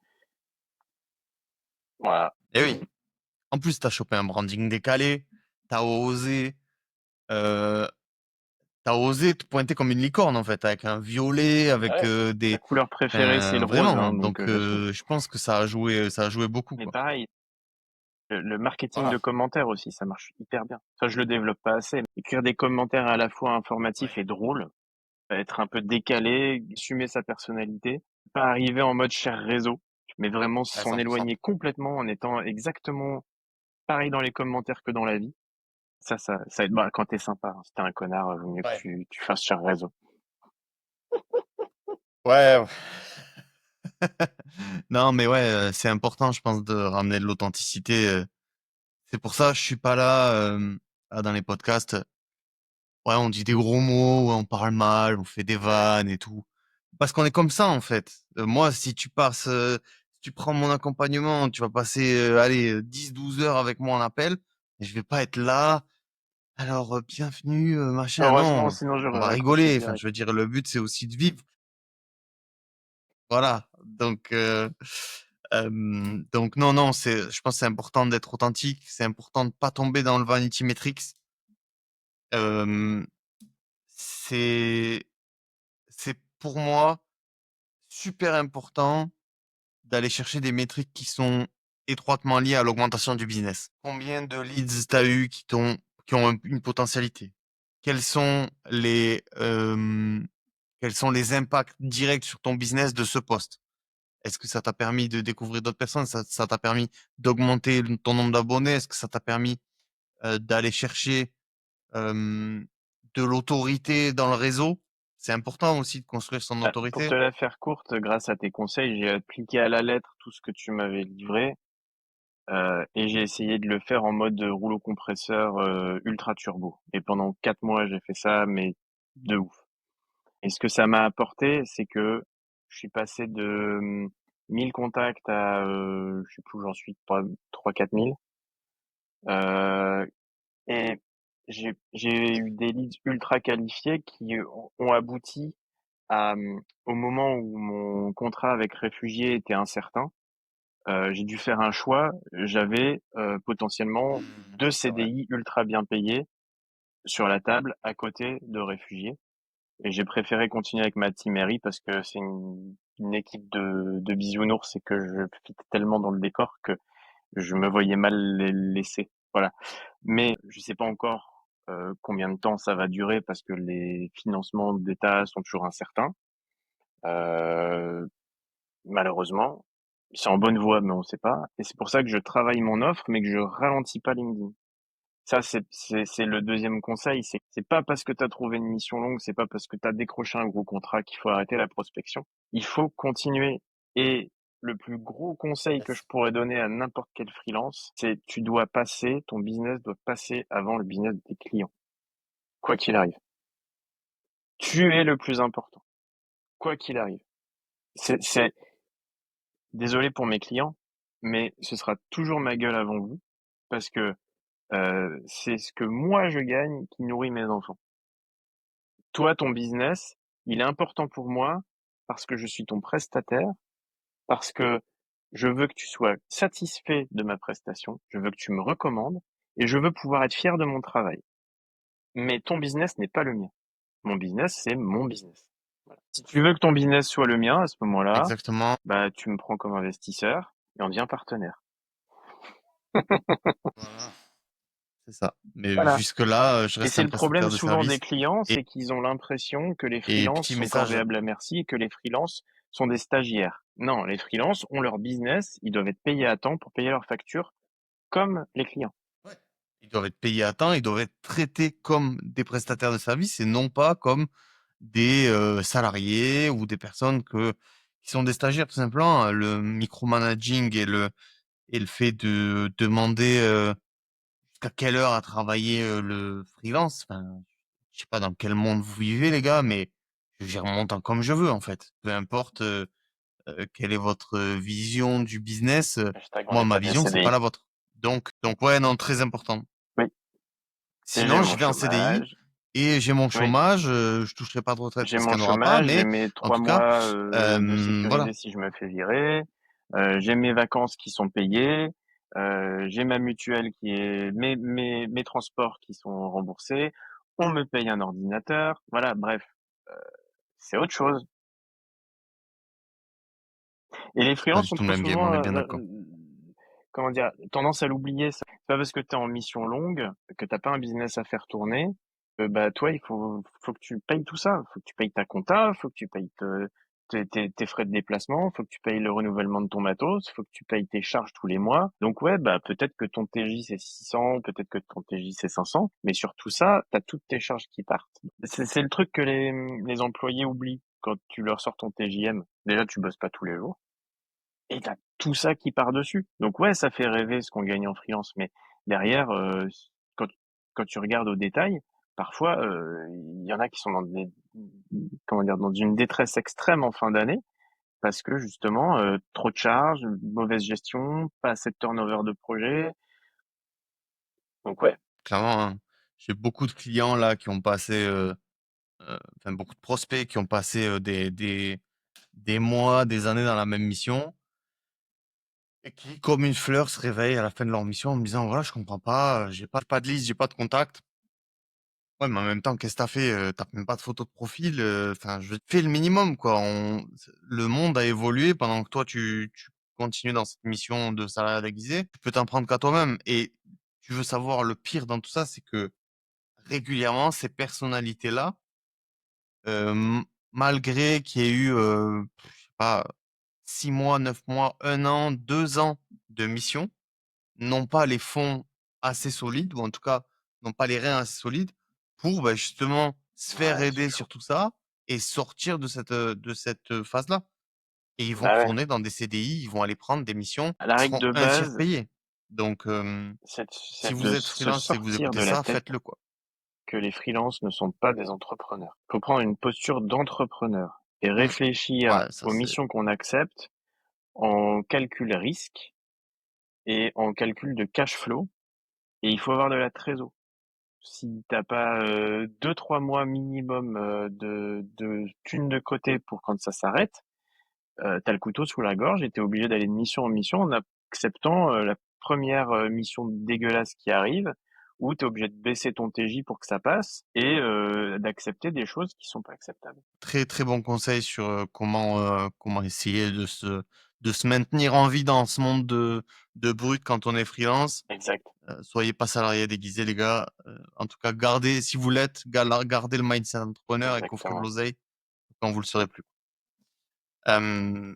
Voilà. Et oui. En plus, tu as chopé un branding décalé, tu as osé, heu, tu osé te pointer comme une licorne, en fait, avec un violet, avec, Ouais. Ma des couleur préférée, c'est le enfin, rose, vraiment, hein, donc donc j'assume. je pense que ça a joué beaucoup, Mais quoi. pareil, le marketing de Voilà. commentaires aussi, ça marche hyper bien. Ça, je le développe pas assez. Écrire des commentaires à la fois informatifs Ouais, et drôles, être un peu décalé, assumer sa personnalité, pas arriver en mode cher réseau, mais vraiment à s'en 100. éloigner complètement en étant exactement pareil dans les commentaires que dans la vie. Ça aide. Bah, quand t'es sympa, hein. Si t'es un connard, vaut mieux que Ouais. tu fasses cher réseau. Ouais. Non, mais ouais, c'est important, je pense, de ramener de l'authenticité, c'est pour ça, je suis pas là, là, dans les podcasts, ouais, on dit des gros mots, ouais, on parle mal, on fait des vannes et tout. Parce qu'on est comme ça, en fait. Moi, si tu prends mon accompagnement, tu vas passer, allez, 10-12 heures avec moi en appel, et je vais pas être là. Alors, bienvenue, machin. Heureusement, Non, sinon on j'aurais va raccroché rigoler. Enfin, direct. je veux dire, le but, c'est aussi de vivre. Voilà. Donc non, non, je pense que c'est important d'être authentique. C'est important de pas tomber dans le vanity metrics. Euh, c'est, c'est pour moi super important d'aller chercher des métriques qui sont étroitement liées à l'augmentation du business. Combien de leads t'as eu qui ont une potentialité? Quels sont quels sont les impacts directs sur ton business de ce poste? Est-ce que ça t'a permis de découvrir d'autres personnes? Ça t'a permis d'augmenter ton nombre d'abonnés? Est-ce que ça t'a permis d'aller chercher euh, de l'autorité dans le réseau? C'est important aussi de construire son Ah, pour autorité. te la faire courte, grâce à tes conseils, j'ai appliqué à la lettre tout ce que tu m'avais livré, et j'ai essayé de le faire en mode rouleau compresseur ultra turbo. Et pendant 4 mois, j'ai fait ça, mais de ouf. Et ce que ça m'a apporté, c'est que je suis passé de 1000 contacts à, je sais plus où j'en suis, 3 4 000. Euh, et j'ai eu des leads ultra qualifiés qui ont abouti au moment où mon contrat avec Réfugié était incertain. J'ai dû faire un choix. J'avais potentiellement deux C'est vrai. CDI ultra bien payés sur la table à côté de Réfugié. Et j'ai préféré continuer avec ma team RI parce que c'est une équipe de bisounours et que je fit tellement dans le décor que je me voyais mal les laisser. Voilà. Mais je sais pas encore combien de temps ça va durer parce que les financements d'État sont toujours incertains. Euh, Malheureusement, c'est en bonne voie, mais on sait pas. Et c'est pour ça que je travaille mon offre, mais que je ralentis pas LinkedIn. Ça, c'est le deuxième conseil. C'est pas parce que tu as trouvé une mission longue, c'est pas parce que tu as décroché un gros contrat qu'il faut arrêter la prospection. Il faut continuer. Et le plus gros conseil que je Yes. pourrais donner à n'importe quel freelance, c'est ton business doit passer avant le business de tes clients. Quoi qu'il arrive. Tu es le plus important. Quoi qu'il arrive. C'est, désolé pour mes clients, mais ce sera toujours ma gueule avant vous parce que c'est ce que moi je gagne qui nourrit mes enfants. Toi, ton business, il est important pour moi parce que je suis ton prestataire, parce que je veux que tu sois satisfait de ma prestation, je veux que tu me recommandes et je veux pouvoir être fier de mon travail. Mais ton business n'est pas le mien. Mon business, c'est mon business. Voilà. Si tu veux que ton business soit le mien à ce moment-là, Exactement. bah tu me prends comme investisseur et on devient partenaire. Voilà. c'est ça. Mais Voilà. jusque-là, je Et reste c'est un le problème prestataire de souvent des service. clients, Et, c'est qu'ils ont l'impression que les et freelances petit sont message, corvéables à merci et que les freelances sont des stagiaires. Non, les freelances ont leur business, ils doivent être payés à temps pour payer leurs factures comme les clients. ouais, ils doivent être payés à temps, ils doivent être traités comme des prestataires de service et non pas comme des salariés ou des personnes qui sont des stagiaires, tout simplement. Le micromanaging et le fait de demander jusqu'à quelle heure a travaillé le freelance. Enfin, je sais pas dans quel monde vous vivez, les gars, mais je gère mon temps comme je veux, en fait. Peu importe quelle est votre vision du business. Hashtag on Moi, n'est ma pas des vision, c'est pas CDI. la vôtre. Donc ouais, non, très important. Oui. Et j'ai Sinon, mon j'y vais en CDI chômage. et j'ai mon Oui. chômage. Je toucherai pas de retraite J'ai parce mon qu'il n'y en aura pas, chômage, j'ai mais mes en trois tout cas, mois de voilà. sécurité si je me fais virer. J'ai mes vacances qui sont payées. J'ai ma mutuelle qui est mes transports qui sont remboursés. On me paye un ordinateur. Voilà, bref, c'est autre chose. Et les Pas freelances du ont tout le trop même game, on souvent, est bien d'accord. comment dire, tendance à l'oublier. Ça. C'est pas parce que tu es en mission longue, que t'as pas un business à faire tourner, que bah toi, faut que tu payes tout ça. Faut que tu payes ta compta, faut que tu payes tes frais de déplacement, faut que tu payes le renouvellement de ton matos, faut que tu payes tes charges tous les mois. Donc ouais, bah peut-être que ton TJ c'est 600, peut-être que ton TJ c'est 500, mais sur tout ça, t'as toutes tes charges qui partent. C'est le truc que les employés oublient quand tu leur sors ton TJM. Déjà, tu bosses pas tous les jours. Et t'as tout ça qui part dessus. Donc ouais, ça fait rêver ce qu'on gagne en freelance, mais derrière, quand, quand tu regardes au détail, parfois, il y en a qui sont comment dire, dans une détresse extrême en fin d'année, parce que justement, trop de charges, mauvaise gestion, pas assez de turnover de projet. Donc ouais, Clairement, hein, j'ai beaucoup de clients là qui ont passé, enfin beaucoup de prospects qui ont passé des mois, des années dans la même mission et qui, comme une fleur, se réveillent à la fin de leur mission en me disant, voilà, je comprends pas, pas de liste, j'ai pas de contact. Ouais, mais en même temps, qu'est-ce que t'as fait? Tu même pas de photo de profil. Enfin, je fais le minimum, quoi. Le monde a évolué pendant que toi, tu continues dans cette mission de salariat déguisé. Tu peux t'en prendre qu'à toi-même. Et tu veux savoir le pire dans tout ça, c'est que régulièrement, ces personnalités-là, malgré qu'il y ait eu, je sais pas, 6 mois, 9 mois, 1 an, 2 ans de mission, n'ont pas les fonds assez solides, ou en tout cas, n'ont pas les reins assez solides pour bah, justement se faire ouais, c'est aider chaud. sur tout ça et sortir de cette phase-là. Et ils vont Bah ouais. retourner dans des CDI, ils vont aller prendre des missions La qui règle seront de un tiers base, payées. Donc, si c'est de vous êtes se freelance et que vous sortir de écoutez la ça, tête faites-le, quoi. que les freelances ne sont pas des entrepreneurs. Il faut prendre une posture d'entrepreneur et Mmh. réfléchir Ouais, ça aux c'est missions qu'on accepte en calcul risque et en calcul de cash flow. Et il faut avoir de la trésor. Si t'as pas 2-3 mois minimum de thunes de côté pour quand ça s'arrête, t'as le couteau sous la gorge et t'es obligé d'aller de mission en mission en acceptant la première mission dégueulasse qui arrive, ou t'es obligé de baisser ton TJ pour que ça passe et d'accepter des choses qui sont pas acceptables. très très bon conseil sur comment essayer de se maintenir en vie dans ce monde de brut quand on est freelance. Exact, Soyez pas salarié déguisé, les gars. En tout cas, gardez, si vous l'êtes, gardez le mindset entrepreneur et coffrez de exactement. l'oseille quand vous le serez plus. Euh,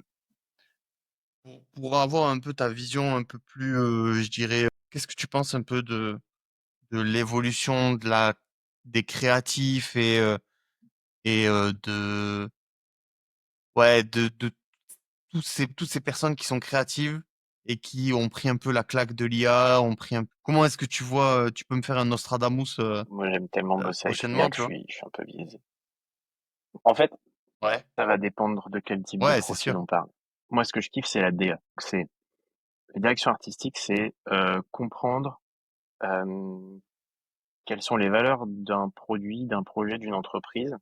pour avoir un peu ta vision un peu plus, je dirais, qu'est-ce que tu penses un peu de l'évolution des créatifs et ouais, de toutes ces personnes qui sont créatives et qui ont pris un peu la claque de l'IA, comment est-ce que tu vois, tu peux me faire un Nostradamus Moi, j'aime tellement bosser avec l'IA prochainement, que tu vois? je suis un peu biaisé. En fait, Ouais. ça va dépendre de quel type de Ouais, c'est profil sûr. on parle. Moi, ce que je kiffe, c'est la DA. C'est la direction artistique, c'est comprendre euh, quelles sont les valeurs d'un produit, d'un projet, d'une entreprise,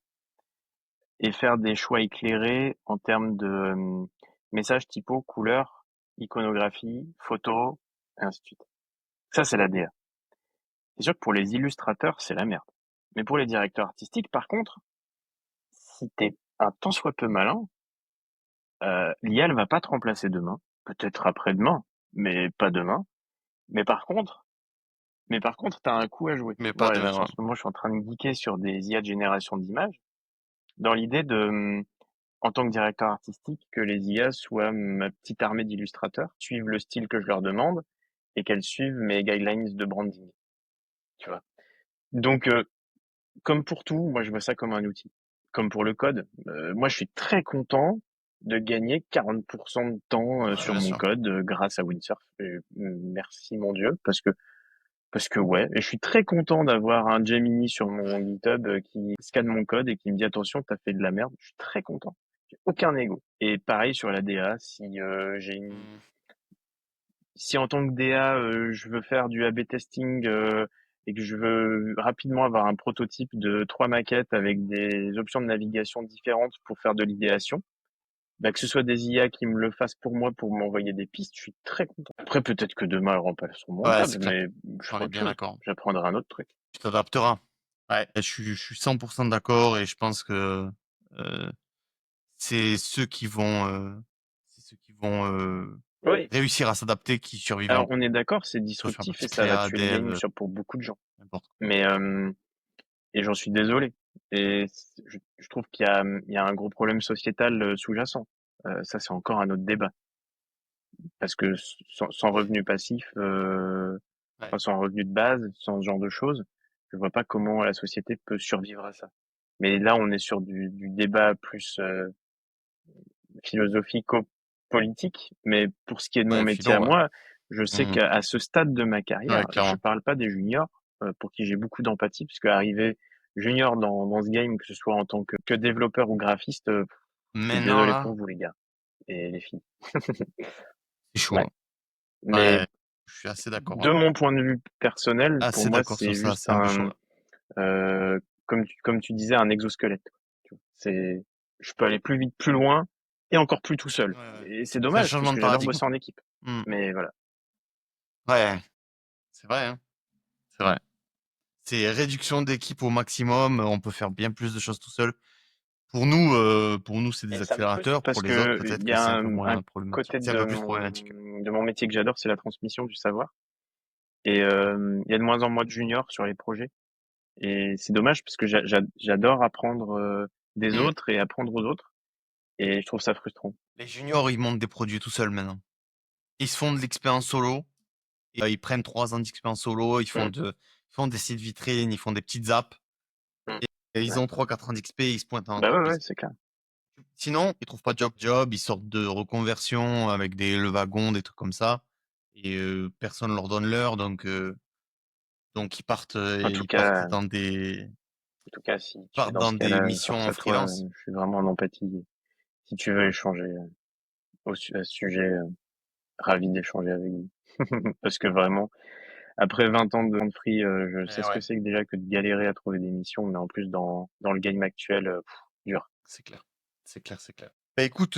et faire des choix éclairés en termes de messages typo, couleurs, iconographie, photos, et ainsi de suite. Ça, c'est la DA. C'est sûr que pour les illustrateurs, c'est la merde. Mais pour les directeurs artistiques, par contre, si t'es un tant soit peu malin, l'IA, elle va pas te remplacer demain, peut-être après-demain, mais pas demain. Mais par contre, Mais par contre, tu as un coup à jouer. Mais pas Moi, de même. en ce moment, je suis en train de geeker sur des IA de génération d'images, dans l'idée de, en tant que directeur artistique, que les IA soient ma petite armée d'illustrateurs, suivent le style que je leur demande et qu'elles suivent mes guidelines de branding, tu vois. Donc, comme pour tout, moi, je vois ça comme un outil. Comme pour le code, moi, je suis très content de gagner 40% de temps Ouais, sur bien mon sûr. code grâce à Windsurf. Merci mon Dieu, parce que ouais, et je suis très content d'avoir un Gemini sur mon GitHub qui scanne mon code et qui me dit attention, t'as fait de la merde. Je suis très content. J'ai aucun ego. Et pareil sur la DA, Mm. si en tant que DA, je veux faire du A/B testing et que je veux rapidement avoir un prototype de 3 maquettes avec des options de navigation différentes pour faire de l'idéation, bah, que ce soit des IA qui me le fassent pour moi pour m'envoyer des pistes, je suis très content. Après, peut-être que demain, elles remplaceront mon Ouais, job, c'est clair. mais je On ferai est autre bien chose. d'accord. J'apprendrai un autre truc. Tu t'adapteras. Ouais. Et je suis 100% d'accord et je pense que euh, c'est ceux qui vont, c'est ceux qui vont Oui. réussir à s'adapter qui Alors, survivront. on est d'accord, c'est Que ce soit sur la disruptif et partie ça va créa, tuer le game dev, pour beaucoup de gens. n'importe quoi. Mais et j'en suis désolé. Et je trouve il y a un gros problème sociétal sous-jacent. Ça, c'est encore un autre débat. Parce que sans revenu passif, Ouais. enfin, sans revenu de base, sans ce genre de choses, je vois pas comment la société peut survivre à ça. Mais là, on est sur du débat plus philosophico-politique. Mais pour ce qui est de mon Ouais, métier philo, à ouais. moi, je sais Mhm. qu'à ce stade de ma Ouais, carrière, je clairement. parle pas des juniors, pour qui j'ai beaucoup d'empathie, puisque arriver junior dans ce game, que ce soit en tant que développeur ou graphiste, je suis Maintenant, désolé là, pour vous les gars et les filles. c'est chaud, Ouais. hein. Mais Ouais, je suis assez d'accord, de hein. mon point de vue personnel, pour Assez moi, d'accord c'est sur ça, juste c'est un peu chaud, un, ouais. comme tu disais, un exosquelette. Tu vois. Je peux aller plus vite, plus loin et encore plus tout seul. Ouais, ouais. Et c'est C'est un dommage, parce changement de que j'adore paradigme. bosser en équipe. Mm. Mais voilà. Ouais, c'est vrai, hein. C'est vrai. C'est réduction d'équipe au maximum. On peut faire bien plus de choses tout seul. Pour nous, c'est Et des ça me frustre accélérateurs. Pour parce les autres, que peut-être il y que a c'est un peu un moins problématique. côté C'est un peu plus problématique. de mon métier que j'adore, c'est la transmission du savoir. Et il y a de moins en moins de juniors sur les projets. Et c'est dommage parce que j'adore apprendre des Mm. autres et apprendre aux autres. Et je trouve ça frustrant. Les juniors, ils montent des produits tout seuls maintenant. Ils se font de l'expérience solo. Et, ils prennent 3 ans d'expérience solo. Mm, Ils font des sites vitrines. Ils font des petites apps. mm. Et ils Ouais. ont 3 4 ans d'XP. Ils se pointent en Bah ouais, ouais, entreprise. c'est clair. Sinon, ils trouvent pas de job. Ils sortent de reconversion avec des levagons, des trucs comme ça. Et personne leur donne l'heure. Donc En tout cas, si ils tu es partent dans dans ce des cas-là, missions force en à toi. freelance. Je suis vraiment en empathie. Si tu veux échanger à ce sujet, ravi d'échanger avec vous. Parce que vraiment, après 20 ans de free, je sais Eh ce que ouais, c'est que déjà que de galérer à trouver des missions, mais en plus dans le game actuel, dur. c'est clair. C'est clair, c'est clair. Bah écoute,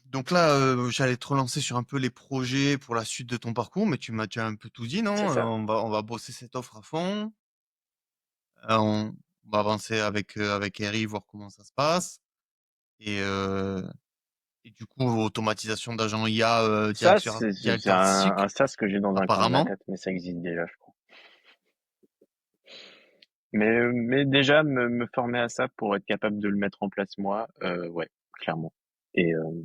donc là, j'allais te relancer sur un peu les projets pour la suite de ton parcours, mais tu m'as déjà un peu tout dit, C'est non? ça. On va bosser cette offre à fond. On va avancer avec Harry, voir comment ça se passe. Et, euh, et du coup, automatisation d'agent IA, Ça, c'est directeur artistique, un sas que j'ai dans un coin de ma apparemment. tête, mais ça existe déjà, je crois. Mais déjà, me former à ça pour être capable de le mettre en place moi, ouais, clairement. Et, euh,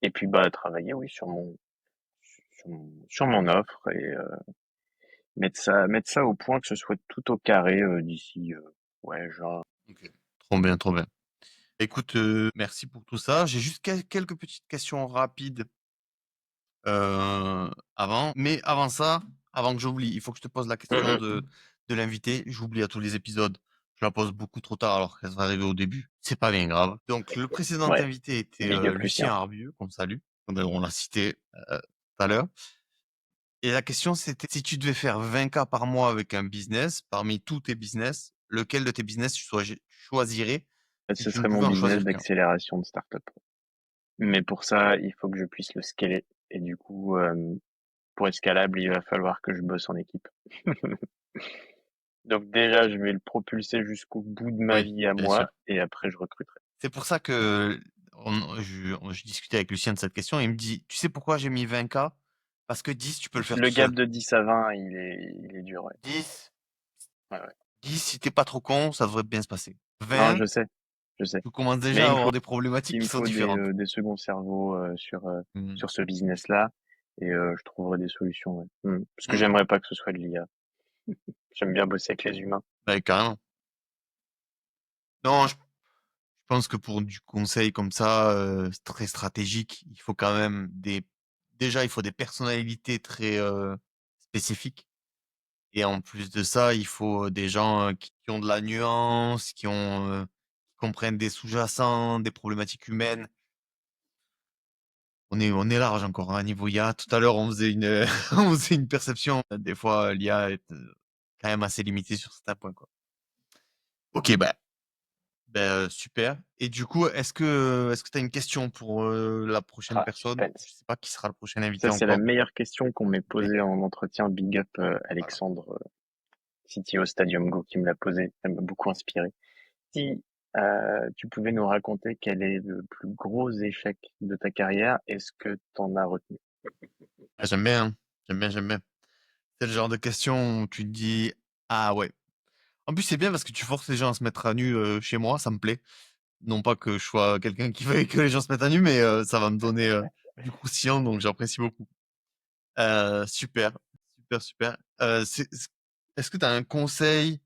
et puis, bah, travailler, oui, sur mon offre et mettre ça au point que ce soit tout au carré d'ici, ouais, genre. Ok. Trop bien, trop bien. Écoute, merci pour tout ça. J'ai juste quelques petites questions rapides avant. Mais avant ça, avant que j'oublie, il faut que je te pose la question Mhm. de l'invité. J'oublie à tous les épisodes. Je la pose beaucoup trop tard alors qu'elle va arriver au début. C'est pas bien grave. Donc, le précédent Ouais, invité était big up Lucien Lucien. Arbieux, qu'on salue. On l'a cité tout à l'heure. Et la question, c'était si tu devais faire 20K par mois avec un business, parmi tous tes business, lequel de tes business tu choisirais si Ce tu ne serait mon pouvais en business choisir qu'un? d'accélération de start-up. Mais pour ça, il faut que je puisse le scaler. Et du coup, pour être scalable, il va falloir que je bosse en équipe. Donc déjà, je vais le propulser jusqu'au bout de ma Oui, vie à bien sûr. moi, et après, je recruterai. C'est pour ça que je discutais avec Lucien de cette question. Il me dit, tu sais pourquoi j'ai mis 20K? Parce que 10, tu peux le faire Le tout gap seul. de 10 à 20, il est dur, ouais. 10, Ouais, ouais. 10, si t'es pas trop con, ça devrait bien se passer. Non, 20, je sais. tu commences Mais déjà à avoir des problématiques il qui me sont faut différentes. des seconds cerveaux Hmm. sur ce business-là et je trouverai des solutions. Ouais. Parce que Hmm. j'aimerais pas que ce soit de l'IA. J'aime bien bosser avec les humains. Ouais, carrément. Non, je pense que pour du conseil comme ça, très stratégique, il faut quand même déjà, il faut des personnalités très spécifiques. Et en plus de ça, il faut des gens qui ont de la nuance, qui comprennent des sous-jacents, des problématiques humaines. On est large encore, hein, niveau IA. Tout à l'heure, on faisait on faisait une perception. Des fois, l'IA est quand même assez limitée sur certains points, quoi. Ok, bah, super. Et du coup, est-ce que tu as une question pour la prochaine Ah, personne? suspense. Je sais pas qui sera le prochain invité Ça, c'est la encore. meilleure question qu'on m'ait Mais posée en entretien. Big up voilà. Alexandre, CTO Stadium Go, qui me l'a posée. Ça m'a beaucoup inspiré. Si tu pouvais nous raconter quel est le plus gros échec de ta carrière, est-ce que t'en as retenu? Ah, j'aime bien, hein. J'aime bien, j'aime bien. C'est le genre de question où tu te dis, ah ouais. En plus, c'est bien parce que tu forces les gens à se mettre à nu chez moi, ça me plaît. Non pas que je sois quelqu'un qui veuille que les gens se mettent à nu, mais ça va me donner du croustillant, donc j'apprécie beaucoup. Super, super, super. Est-ce que tu as un conseil,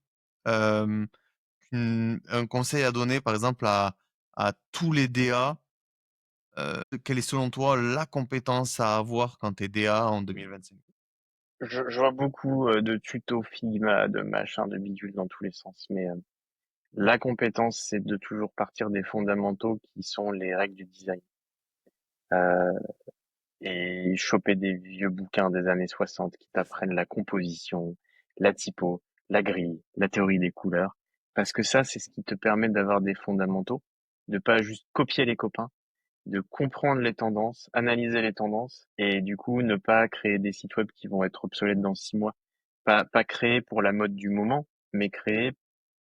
euh, un conseil à donner, par exemple, à tous les DA? Quelle est selon toi la compétence à avoir quand tu es DA en 2025? Je vois beaucoup de tutos Figma, de machin, de bidules dans tous les sens, mais la compétence, c'est de toujours partir des fondamentaux qui sont les règles du design. Euh, et choper des vieux bouquins des années 60 qui t'apprennent la composition, la typo, la grille, la théorie des couleurs. Parce que ça, c'est ce qui te permet d'avoir des fondamentaux, de pas juste copier les copains, de comprendre les tendances, analyser les tendances, et du coup, ne pas créer des sites web qui vont être obsolètes dans 6 mois. Pas créer pour la mode du moment, mais créer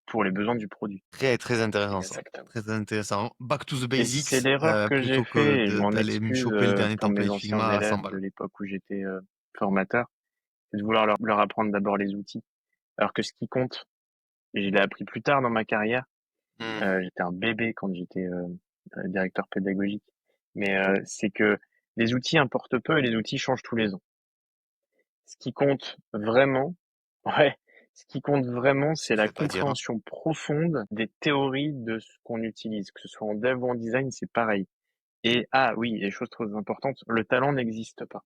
pour les besoins du produit. Très, très intéressant ça. Exactement. Très intéressant. Back to the Et c'est basics, l'erreur que j'ai plutôt que fait, et je m'en d'aller me excuse choper le dernier pour mes template anciens Figma à 100 élèves de balles. l'époque où j'étais formateur, c'est de vouloir leur apprendre d'abord les outils. Alors que ce qui compte, et je l'ai appris plus tard dans ma carrière, Hmm. j'étais un bébé quand j'étais directeur pédagogique, mais c'est que les outils importent peu et les outils changent tous les ans. Ce qui compte vraiment, ouais, ce qui compte vraiment, c'est la C'est-à-dire, hein? compréhension profonde des théories de ce qu'on utilise, que ce soit en dev ou en design, c'est pareil. Et ah oui, et chose très importante, le talent n'existe pas.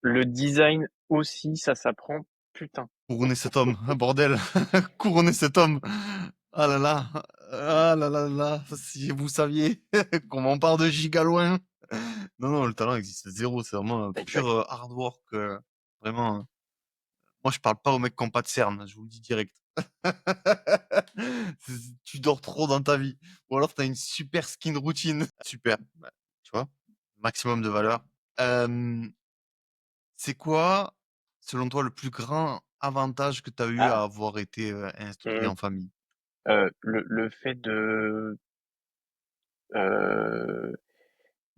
Le design aussi, ça s'apprend. Putain. Couronner cet homme, ah, bordel. Couronner cet homme. Ah là là. Ah là là là. Si vous saviez comment on part de giga loin. Non, non, le talent existe zéro. C'est vraiment un pur Exact. hard work. Vraiment. Moi, je parle pas aux mecs qui ont pas de cerne. Je vous le dis direct. Tu dors trop dans ta vie. Ou alors, tu as une super skin routine. Super. Bah, tu vois, maximum de valeur. Euh, c'est quoi, selon toi, le plus grand avantage que tu as eu à Ah, avoir été instruit hum, en famille? le fait de euh,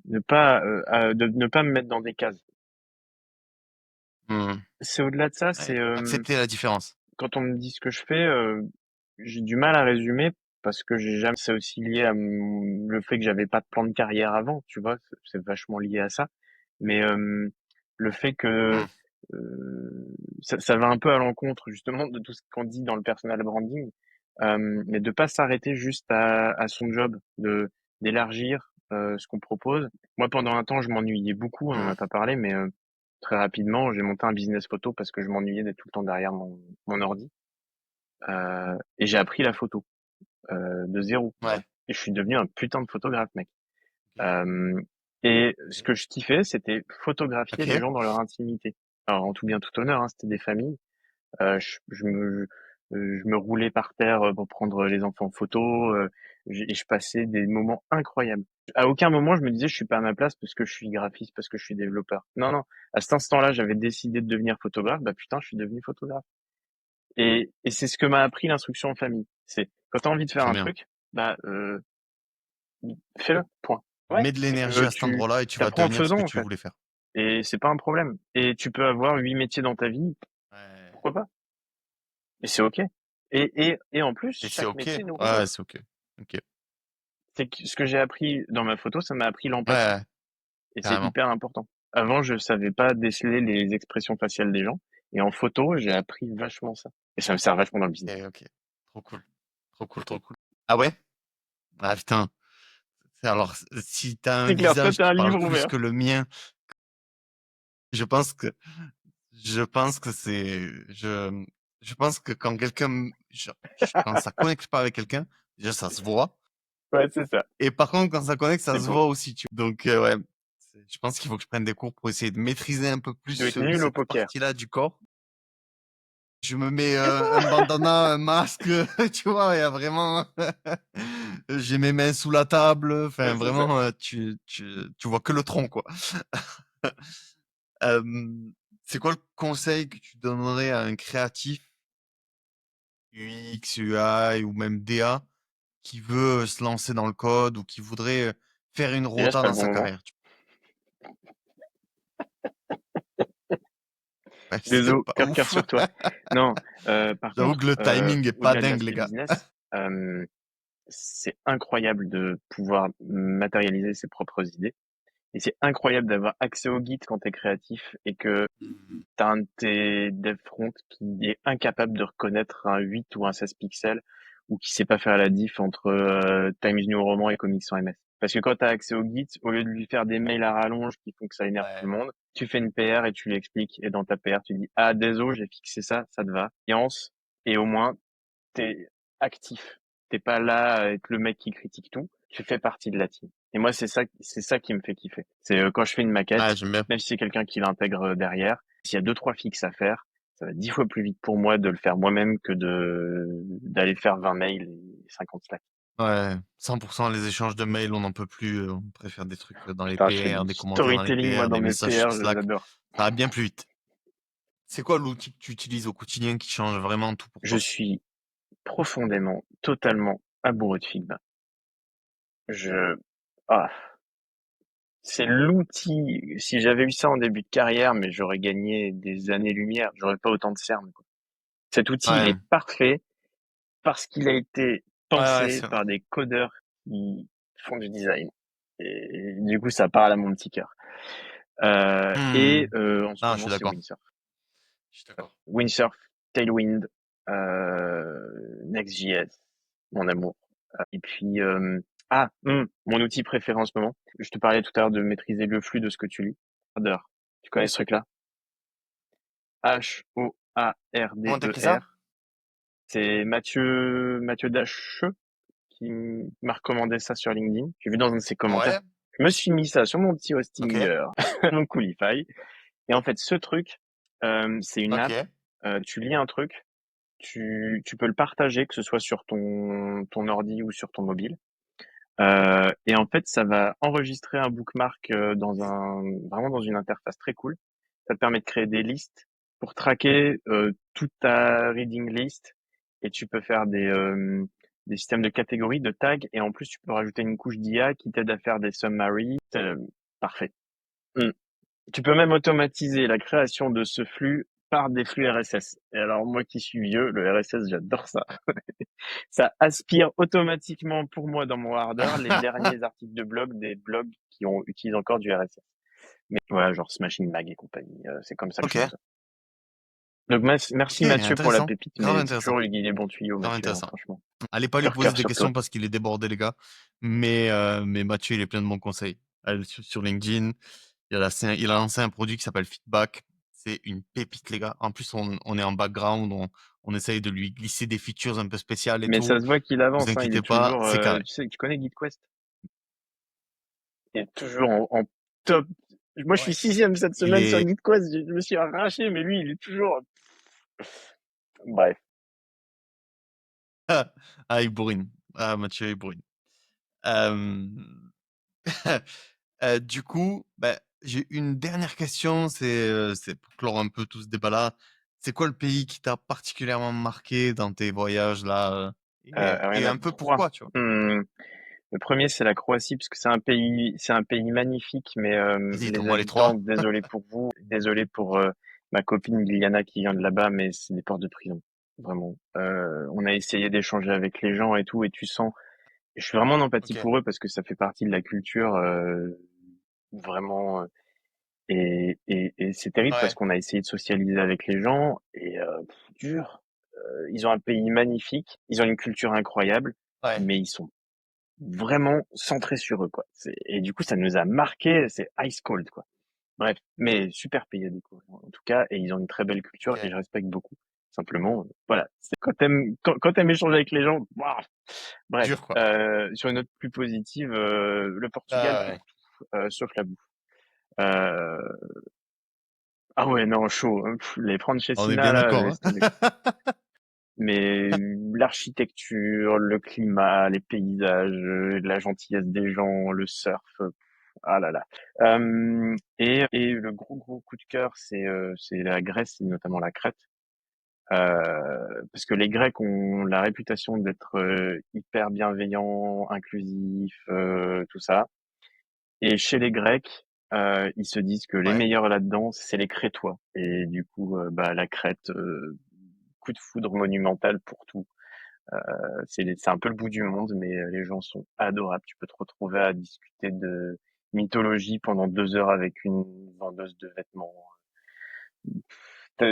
de ne pas me mettre dans des cases. Hmm. C'est au-delà de ça, Ouais. c'est Accepter la différence. quand on me dit ce que je fais, j'ai du mal à résumer parce que j'ai jamais. C'est aussi lié à le fait que j'avais pas de plan de carrière avant, tu vois. C'est vachement lié à ça. Mais le fait que Hmm. ça va un peu à l'encontre justement de tout ce qu'on dit dans le personal branding, mais de pas s'arrêter juste à son job, de d'élargir ce qu'on propose. Moi, pendant un temps, je m'ennuyais beaucoup. On en Hmm. a pas parlé, mais très rapidement, j'ai monté un business photo parce que je m'ennuyais d'être tout le temps derrière mon ordi. Et j'ai appris la photo de zéro. Ouais. Et je suis devenu un putain de photographe, mec. Ok. Euh, et ce Ok. que je kiffais, c'était photographier les Ok. gens dans leur intimité. Alors, en tout bien, tout honneur, hein, c'était des familles. Je me roulais par terre pour prendre les enfants en photo et je passais des moments incroyables. À aucun moment, je me disais, je suis pas à ma place parce que je suis graphiste, parce que je suis développeur. Non, non. À cet instant-là, j'avais décidé de devenir photographe. Bah putain, je suis devenu photographe. Et c'est ce que m'a appris l'instruction en famille. C'est quand tu as envie de faire Trop un bien. truc, bah fais-le, point. Ouais, Mets de l'énergie à cet tu endroit-là et tu vas apprends en devenir ce faisant que en tu fait. voulais faire. Et c'est pas un problème. Et tu peux avoir 8 métiers dans ta vie, Ouais. pourquoi pas? Et c'est OK. Et en plus, Et c'est chaque OK. métier nourrit Ouais, l'autre. c'est OK. OK. C'est que ce que j'ai appris dans ma photo, ça m'a appris Ouais, l'empathie. ouais, Et c'est carrément. hyper important. Avant, je savais pas déceler les expressions faciales des gens. Et en photo, j'ai appris vachement ça. Et ça me sert vachement dans le business. OK, OK. Trop cool. Trop cool, trop cool. Ah ouais? Ah putain. Alors, si t'as un C'est clair, toi, visage t'as qui un parle livre plus ouvert. que le mien, je pense que je pense que je pense que quand quand ça connecte pas avec quelqu'un, déjà ça se voit. Ouais, c'est ça. Et par contre, quand ça connecte, ça C'est se beau. voit aussi, tu vois. Donc, ouais, je pense qu'il faut que je prenne des cours pour essayer de maîtriser un peu plus Tu dois être nul au cette poker. partie-là du corps. Je me mets un bandana, un masque, tu vois, il y a vraiment, j'ai mes mains sous la table, enfin Ouais, c'est ça. vraiment, tu vois que le tronc, quoi. C'est quoi le conseil que tu donnerais à un créatif UX, UI ou même DA qui veut se lancer dans le code ou qui voudrait faire une Déjà, c'est rota pas le dans bon sa moment. carrière? Ouais, c'est Désolé, pas cœur ouf. sur toi. Non, par J'avoue contre, que le timing est pas au-delà de dingue, les l'aspect gars. business, c'est incroyable de pouvoir matérialiser ses propres idées. Et c'est incroyable d'avoir accès au guide quand t'es créatif et que Mmh. t'as un de tes dev front qui est incapable de reconnaître un 8 ou un 16 pixels ou qui sait pas faire la diff entre Times New Roman et Comics sans MS. Parce que quand t'as accès au guide, au lieu de lui faire des mails à rallonge qui font que ça énerve tout Ouais. le monde, tu fais une PR et tu lui expliques. Et dans ta PR, tu dis, ah, désolé, j'ai fixé ça, ça te va. Et au moins, t'es actif. T'es pas là à être le mec qui critique tout. Tu fais partie de la team. Et moi, c'est ça qui me fait kiffer. C'est quand je fais une Ouais, maquette, j'aime bien. même si c'est quelqu'un qui l'intègre derrière, s'il y a deux, trois fixes à faire, ça va 10 fois plus vite pour moi de le faire moi-même que d'aller faire 20 mails et 50 Slack. Ouais, 100 les échanges de mails, on n'en peut plus, on préfère des trucs, dans les Putain, je fais PR, du des commentaires dans les storytelling, moi, PR, dans des mes messages sur PR, Slack. j'adore. Ça va bien plus vite. C'est quoi l'outil que tu utilises au quotidien qui change vraiment tout pour Je toi? suis profondément, totalement amoureux de Figma. Je, ah, c'est l'outil. Si j'avais eu ça en début de carrière, mais j'aurais gagné des années-lumière, j'aurais pas autant de cernes, quoi. Cet outil, il Ouais. est parfait parce qu'il a été Ouais, ouais, pensé c'est vrai. par des codeurs qui font du design. Et du coup, ça parle à mon petit cœur. Mmh. En ce Non, je moment, suis c'est d'accord. Windsurf. Je suis d'accord. Windsurf, Tailwind, Next.js, mon amour. Et puis, mon outil préféré en ce moment. Je te parlais tout à l'heure de maîtriser le flux de ce que tu lis. Harder. Tu connais ce truc-là? Comment t'écris ça? H-O-A-R-D-E-R. C'est Mathieu Dacheux qui m'a recommandé ça sur LinkedIn. J'ai vu dans un de ses commentaires. Ouais, Je me suis mis ça sur mon petit hosting, OK, mon Coolify. Et en fait, ce truc, c'est une app. OK. Tu lis un truc, tu peux le partager, que ce soit sur ton ordi ou sur ton mobile. Et en fait, ça va enregistrer un bookmark vraiment dans une interface très cool. Ça te permet de créer des listes pour traquer toute ta reading list et tu peux faire des systèmes de catégories, de tags et en plus tu peux rajouter une couche d'IA qui t'aide à faire des summaries. Parfait. Mm. Tu peux même automatiser la création de ce flux par des flux RSS. Et alors moi qui suis vieux, le RSS, j'adore ça. Ça aspire automatiquement pour moi dans mon Harder les derniers articles de blog des blogs utilisent encore du RSS. Mais voilà, genre Smashing Mag et compagnie, c'est comme ça que je OK, fonctionne. Donc merci OK, Mathieu pour la intéressant. pépite, Grave mais c'est intéressant, toujours il est bon tuyau grave Mathieu, hein, intéressant. franchement. Allez pas lui poser Cœur des sur toi. questions parce qu'il est débordé, les gars. Mais Mathieu, il est plein de bons conseils. Allez sur LinkedIn, il a lancé un produit qui s'appelle Feedback. C'est une pépite, les gars. En plus, on est en background, on essaye de lui glisser des features un peu spéciales et Mais ça tout. se voit qu'il Vous avance, hein, il inquiétez est pas, toujours, c'est carré. tu sais, tu connais GuideQuest? Il est toujours en top. Moi, je suis Ouais. sixième cette Il semaine sur est GuideQuest, je me suis arraché, mais lui, il est toujours. Bref. ah, il bourrine. Ah, Mathieu, il bourrine. Hem, du coup, bah, j'ai une dernière question, c'est pour clore un peu tout ce débat-là. C'est quoi le pays qui t'a particulièrement marqué dans tes voyages là, et Il y en et a un peu trois. pourquoi, tu vois? Le premier, c'est la Croatie, parce que c'est un pays magnifique, mais Vas-y, les donne-moi les habitants, trois. désolé pour vous, désolé pour ma copine Liliana qui vient de là-bas, mais c'est des portes de prison, vraiment. On a essayé d'échanger avec les gens et tout, et tu sens, je suis vraiment en empathie Ok. pour eux parce que ça fait partie de la culture, vraiment, et c'est terrible parce Ouais, qu'on a essayé de socialiser avec les gens et dur. Ils ont un pays magnifique, ils ont une culture incroyable, ouais, mais ils sont vraiment centrés sur eux, quoi. Et du coup, ça nous a marqué, c'est ice cold, quoi. Bref, mais super pays à découvrir, en tout cas, et ils ont une très belle culture et ok. je respecte beaucoup. Simplement, voilà. Quand t'aimes échanger avec les gens, waouh. Bref, Dur, quoi. sur une note plus positive, le Portugal Ah pour ouais. tout, sauf la bouffe. Euh, ah ouais, non, chaud, hein. Les On est Francesina, bien là, d'accord, laisse hein. tomber. Mais l'architecture, le climat, les paysages, la gentillesse des gens, le surf, ah là là. Et le gros coup de cœur, c'est la Grèce et notamment la Crète. Parce que les Grecs ont la réputation d'être hyper bienveillants, inclusifs, tout ça. Et chez les Grecs, ils se disent que les Ouais, meilleurs là-dedans, c'est les Crétois. Et du coup, bah, la Crète, coup de foudre monumental pour tout. C'est un peu le bout du monde, mais les gens sont adorables. Tu peux te retrouver à discuter de mythologie pendant 2 heures avec une vendeuse de vêtements.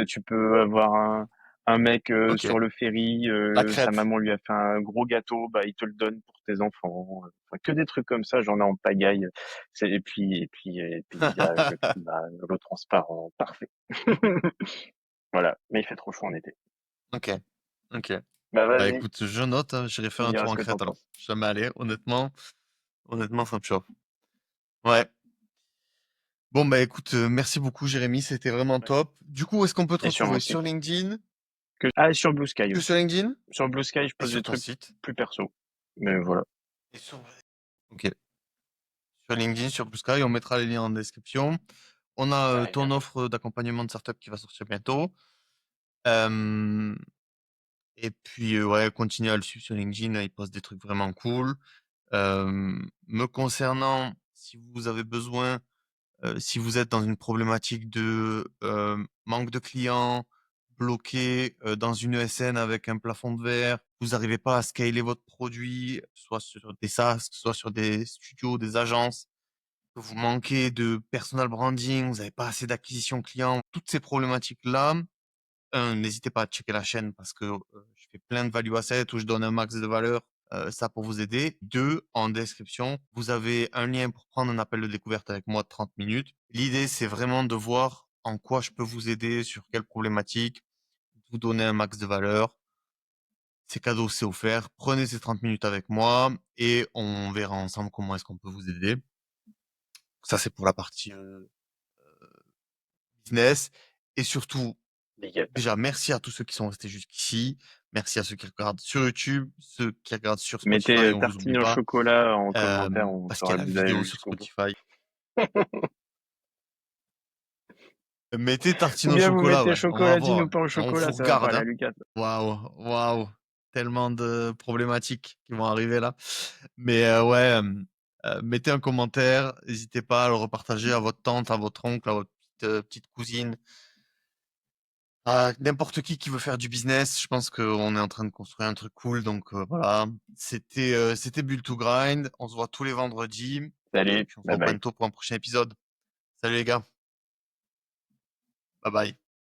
Tu peux avoir un mec ok. sur le ferry, La sa Crète. maman lui a fait un gros gâteau, bah il te le donne pour tes enfants. Enfin, que des trucs comme ça, j'en ai en pagaille. Les paysages, le climat, l'eau transparent, parfait. Voilà, mais il fait trop chaud en été. Ok, ok. Bah Bah vas-y, écoute, je note, hein, j'irai tu faire me un diras tour ce en que t'en Crète alors. penses. Je suis jamais allé, honnêtement, ça me chauffe. Ouais. Bon, bah écoute, merci beaucoup, Jérémy, c'était vraiment Ouais. top. Du coup, est-ce qu'on peut te Et sur mon retrouver site. sur LinkedIn? Ah, et sur Blue Sky Que sur aussi. LinkedIn Sur Blue Sky, je et pose sur des ton trucs site? plus perso. Mais voilà. Et sur... Ok. Sur LinkedIn, sur Blue Sky, on mettra les liens en description. On a Ça arrive ton bientôt. offre d'accompagnement de startup qui va sortir bientôt. Euh, et puis, ouais, continue à le suivre sur LinkedIn, là, il poste des trucs vraiment cool. Me concernant, si vous avez besoin, si vous êtes dans une problématique de manque de clients, bloqué dans une ESN avec un plafond de verre, vous n'arrivez pas à scaler votre produit, soit sur des SaaS, soit sur des studios, des agences, que vous manquez de personal branding, vous n'avez pas assez d'acquisition client, toutes ces problématiques-là, n'hésitez pas à checker la chaîne parce que je fais plein de value assets où je donne un max de valeur, ça pour vous aider. 2, en description, vous avez un lien pour prendre un appel de découverte avec moi de 30 minutes. L'idée, c'est vraiment de voir en quoi je peux vous aider, sur quelle problématique, vous donner un max de valeur. C'est cadeau, c'est offert. Prenez ces 30 minutes avec moi et on verra ensemble comment est-ce qu'on peut vous aider. Ça, c'est pour la partie business. Et surtout, Big up. déjà, merci à tous ceux qui sont restés jusqu'ici. Merci à ceux qui regardent sur YouTube, ceux qui regardent sur Mettez Spotify, on vous oublie tartine au pas, chocolat en commentaire, on parce qu'il y saura a que la vous avez vidéo vu sur jusqu'au bout. Spotify. Mettez Ou tartine au bien vous chocolat, mettez ouais, on va chocolatine voir. ou pain au On chocolat, vous ça va regarde, parler à hein. Lucas. Waouh, waouh, tellement de problématiques qui vont arriver là. Mais ouais, mettez un commentaire, n'hésitez pas à le repartager à votre tante, à votre oncle, à votre petite cousine. N'importe qui veut faire du business, je pense qu'on est en train de construire un truc cool. Donc voilà, c'était Build to Grind. On se voit tous les vendredis et Salut, puis on se bye voit bye. bientôt pour un prochain épisode. Salut les gars, bye bye.